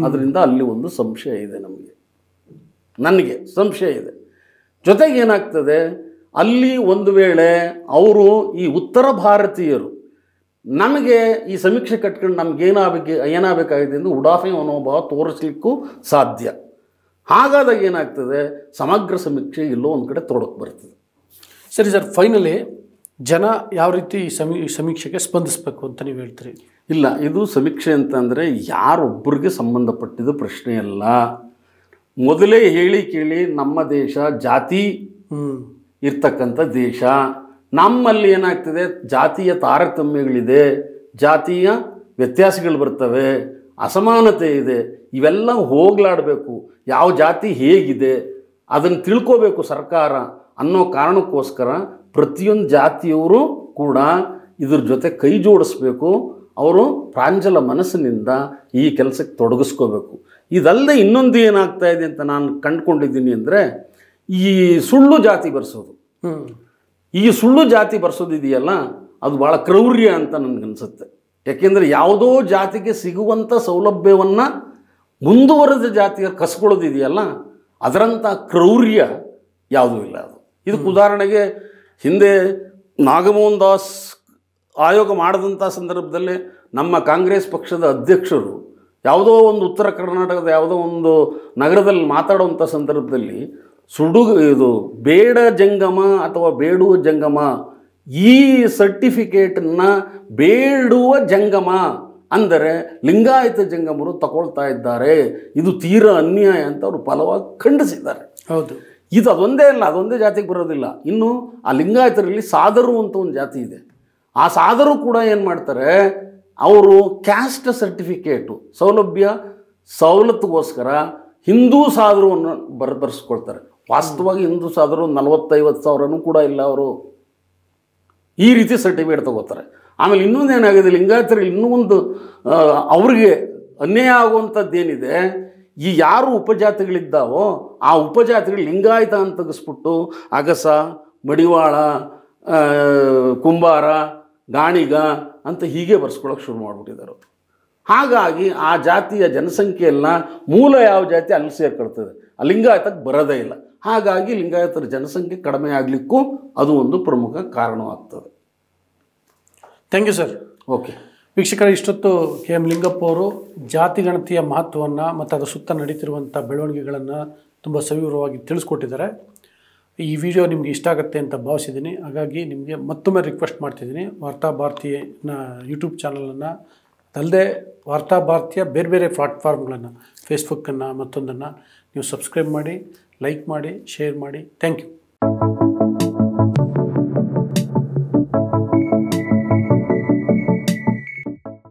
ಅದರಿಂದ ಅಲ್ಲಿ ಒಂದು ಸಂಶಯ ಇದೆ ನನಗೆ ಸಂಶಯ ಇದೆ. ಜೊತೆಗೆ ಏನಾಗ್ತದೆ, ಅಲ್ಲಿ ಒಂದು ವೇಳೆ ಅವರು ಈ ಉತ್ತರ ಭಾರತೀಯರು ನಮಗೆ ಈ ಸಮೀಕ್ಷೆ ಕಟ್ಕೊಂಡು ಏನಾಗಬೇಕಾಗಿದೆ ಎಂದು ಉಡಾಫೆ ಮನೋಭಾವ ತೋರಿಸ್ಲಿಕ್ಕೂ ಸಾಧ್ಯ. ಹಾಗಾದಾಗ ಏನಾಗ್ತದೆ, ಸಮಗ್ರ ಸಮೀಕ್ಷೆ ಎಲ್ಲೋ ಒಂದು ಕಡೆ ತೊಡಕ್ಕೆ ಬರ್ತದೆ. ಸರಿ ಸರ್, ಫೈನಲಿ ಜನ ಯಾವ ರೀತಿ ಸಮೀಕ್ಷೆಗೆ ಸ್ಪಂದಿಸಬೇಕು ಅಂತ ನೀವು ಹೇಳ್ತೀರಿ? ಇಲ್ಲ, ಇದು ಸಮೀಕ್ಷೆ ಅಂತಂದರೆ ಯಾರೊಬ್ಬರಿಗೆ ಸಂಬಂಧಪಟ್ಟಿದ್ದು ಪ್ರಶ್ನೆ ಅಲ್ಲ. ಮೊದಲೇ ಹೇಳಿ ಕೇಳಿ ನಮ್ಮ ದೇಶ ಜಾತಿ ಇರ್ತಕ್ಕಂಥ ದೇಶ. ನಮ್ಮಲ್ಲಿ ಏನಾಗ್ತದೆ, ಜಾತಿಯ ತಾರತಮ್ಯಗಳಿದೆ, ಜಾತಿಯ ವ್ಯತ್ಯಾಸಗಳು ಬರ್ತವೆ, ಅಸಮಾನತೆ ಇದೆ. ಇವೆಲ್ಲ ಹೋಗಲಾಡಬೇಕು. ಯಾವ ಜಾತಿ ಹೇಗಿದೆ ಅದನ್ನು ತಿಳ್ಕೋಬೇಕು ಸರ್ಕಾರ ಅನ್ನೋ ಕಾರಣಕ್ಕೋಸ್ಕರ ಪ್ರತಿಯೊಂದು ಜಾತಿಯವರು ಕೂಡ ಇದ್ರ ಜೊತೆ ಕೈ ಜೋಡಿಸ್ಬೇಕು. ಅವರು ಪ್ರಾಂಜಲ ಮನಸ್ಸಿನಿಂದ ಈ ಕೆಲಸಕ್ಕೆ ತೊಡಗಿಸ್ಕೋಬೇಕು. ಇದಲ್ಲದೆ ಇನ್ನೊಂದು ಏನಾಗ್ತಾ ಇದೆ ಅಂತ ನಾನು ಕಂಡುಕೊಂಡಿದ್ದೀನಿ ಅಂದರೆ, ಈ ಸುಳ್ಳು ಜಾತಿ ಬರೆಸೋದು. ಈ ಸುಳ್ಳು ಜಾತಿ ಬರೆಸೋದಿದೆಯಲ್ಲ, ಅದು ಭಾಳ ಕ್ರೌರ್ಯ ಅಂತ ನನಗನ್ಸುತ್ತೆ. ಯಾಕೆಂದರೆ ಯಾವುದೋ ಜಾತಿಗೆ ಸಿಗುವಂಥ ಸೌಲಭ್ಯವನ್ನು ಮುಂದುವರೆದ ಜಾತಿಯ ಕಸ್ಕೊಳ್ಳೋದಿದೆಯಲ್ಲ, ಅದರಂಥ ಕ್ರೌರ್ಯ ಯಾವುದೂ ಇಲ್ಲ. ಇದಕ್ಕೆ ಉದಾಹರಣೆಗೆ ಹಿಂದೆ ನಾಗಮೋಹನ್ ದಾಸ್ ಆಯೋಗ ಮಾಡಿದಂಥ ಸಂದರ್ಭದಲ್ಲಿ ನಮ್ಮ ಕಾಂಗ್ರೆಸ್ ಪಕ್ಷದ ಅಧ್ಯಕ್ಷರು ಯಾವುದೋ ಒಂದು ಉತ್ತರ ಕರ್ನಾಟಕದ ಯಾವುದೋ ಒಂದು ನಗರದಲ್ಲಿ ಮಾತಾಡುವಂಥ ಸಂದರ್ಭದಲ್ಲಿ ಇದು ಬೇಡ ಜಂಗಮ ಅಥವಾ ಬೇಡುವ ಜಂಗಮ, ಈ ಸರ್ಟಿಫಿಕೇಟನ್ನು ಬೇಡುವ ಜಂಗಮ ಅಂದರೆ ಲಿಂಗಾಯತ ಜಂಗಮರು ತಗೊಳ್ತಾ ಇದ್ದಾರೆ, ಇದು ತೀರಾ ಅನ್ಯಾಯ ಅಂತ ಅವರು ಫಲವಾಗಿ ಖಂಡಿಸಿದ್ದಾರೆ. ಹೌದು, ಇದು ಅದೊಂದೇ ಅಲ್ಲ, ಅದೊಂದೇ ಜಾತಿಗೆ ಬರೋದಿಲ್ಲ. ಇನ್ನು ಆ ಲಿಂಗಾಯತರಲ್ಲಿ ಸಾದರು ಅಂತ ಒಂದು ಜಾತಿ ಇದೆ. ಆ ಸಾದರು ಕೂಡ ಏನು ಮಾಡ್ತಾರೆ, ಅವರು ಕ್ಯಾಸ್ಟ್ ಸರ್ಟಿಫಿಕೇಟು ಸವಲತ್ತುಗೋಸ್ಕರ ಹಿಂದೂ ಸಾದರವನ್ನು ಬರೆಸ್ಕೊಳ್ತಾರೆ. ವಾಸ್ತವವಾಗಿ ಹಿಂದೂ ಸಾದರು 40-50 ಸಾವಿರನೂ ಕೂಡ ಇಲ್ಲ. ಅವರು ಈ ರೀತಿ ಸರ್ಟಿಫಿಕೇಟ್ ತಗೋತಾರೆ. ಆಮೇಲೆ ಇನ್ನೊಂದು ಏನಾಗಿದೆ, ಲಿಂಗಾಯತರಲ್ಲಿ ಇನ್ನೂ ಒಂದು ಅವ್ರಿಗೆ ಅನ್ಯಾಯ ಆಗುವಂಥದ್ದೇನಿದೆ, ಈ ಯಾರು ಉಪಜಾತಿಗಳಿದ್ದಾವೋ ಆ ಉಪಜಾತಿಗಳು ಲಿಂಗಾಯತ ಅಂತ ತೆಗೆಸ್ಬಿಟ್ಟು ಅಗಸ, ಮಡಿವಾಳ, ಕುಂಬಾರ, ಗಾಣಿಗ ಅಂತ ಹೀಗೆ ಬರ್ಸ್ಕೊಳ್ಳೋಕೆ ಶುರು ಮಾಡಿಬಿಟ್ಟಿದ್ದಾರೆ. ಹಾಗಾಗಿ ಆ ಜಾತಿಯ ಜನಸಂಖ್ಯೆಯೆಲ್ಲ ಮೂಲ ಯಾವ ಜಾತಿ ಅಲ್ಲಿ ಸೇರ್ಕೊಳ್ತದೆ, ಆ ಲಿಂಗಾಯತಕ್ಕೆ ಬರೋದೇ ಇಲ್ಲ. ಹಾಗಾಗಿ ಲಿಂಗಾಯತರ ಜನಸಂಖ್ಯೆ ಕಡಿಮೆ ಆಗಲಿಕ್ಕೂ ಅದು ಒಂದು ಪ್ರಮುಖ ಕಾರಣವಾಗ್ತದೆ. Thank you sir. ಓಕೆ ವೀಕ್ಷಕರ, ಇಷ್ಟೊತ್ತು KM ಲಿಂಗಪ್ಪ ಅವರು ಜಾತಿ ಗಣತಿಯ ಮಹತ್ವವನ್ನು ಮತ್ತು ಅದರ ಸುತ್ತ ನಡೀತಿರುವಂಥ ಬೆಳವಣಿಗೆಗಳನ್ನು ತುಂಬ ಸವಿವರವಾಗಿ ತಿಳಿಸ್ಕೊಟ್ಟಿದ್ದಾರೆ. ಈ ವಿಡಿಯೋ ನಿಮಗೆ ಇಷ್ಟ ಆಗುತ್ತೆ ಅಂತ ಭಾವಿಸಿದ್ದೀನಿ. ಹಾಗಾಗಿ ನಿಮಗೆ ಮತ್ತೊಮ್ಮೆ ರಿಕ್ವೆಸ್ಟ್ ಮಾಡ್ತಿದ್ದೀನಿ, ವಾರ್ತಾ ಭಾರತಿನ ಯೂಟ್ಯೂಬ್ ಚಾನಲನ್ನು ಅಲ್ಲದೆ ವಾರ್ತಾ ಭಾರತಿಯ ಬೇರೆ ಬೇರೆ ಪ್ಲಾಟ್ಫಾರ್ಮ್ಗಳನ್ನು, ಫೇಸ್ಬುಕ್ಕನ್ನು ಮತ್ತೊಂದನ್ನು ನೀವು ಸಬ್ಸ್ಕ್ರೈಬ್ ಮಾಡಿ, ಲೈಕ್ ಮಾಡಿ, ಶೇರ್ ಮಾಡಿ. Thank you.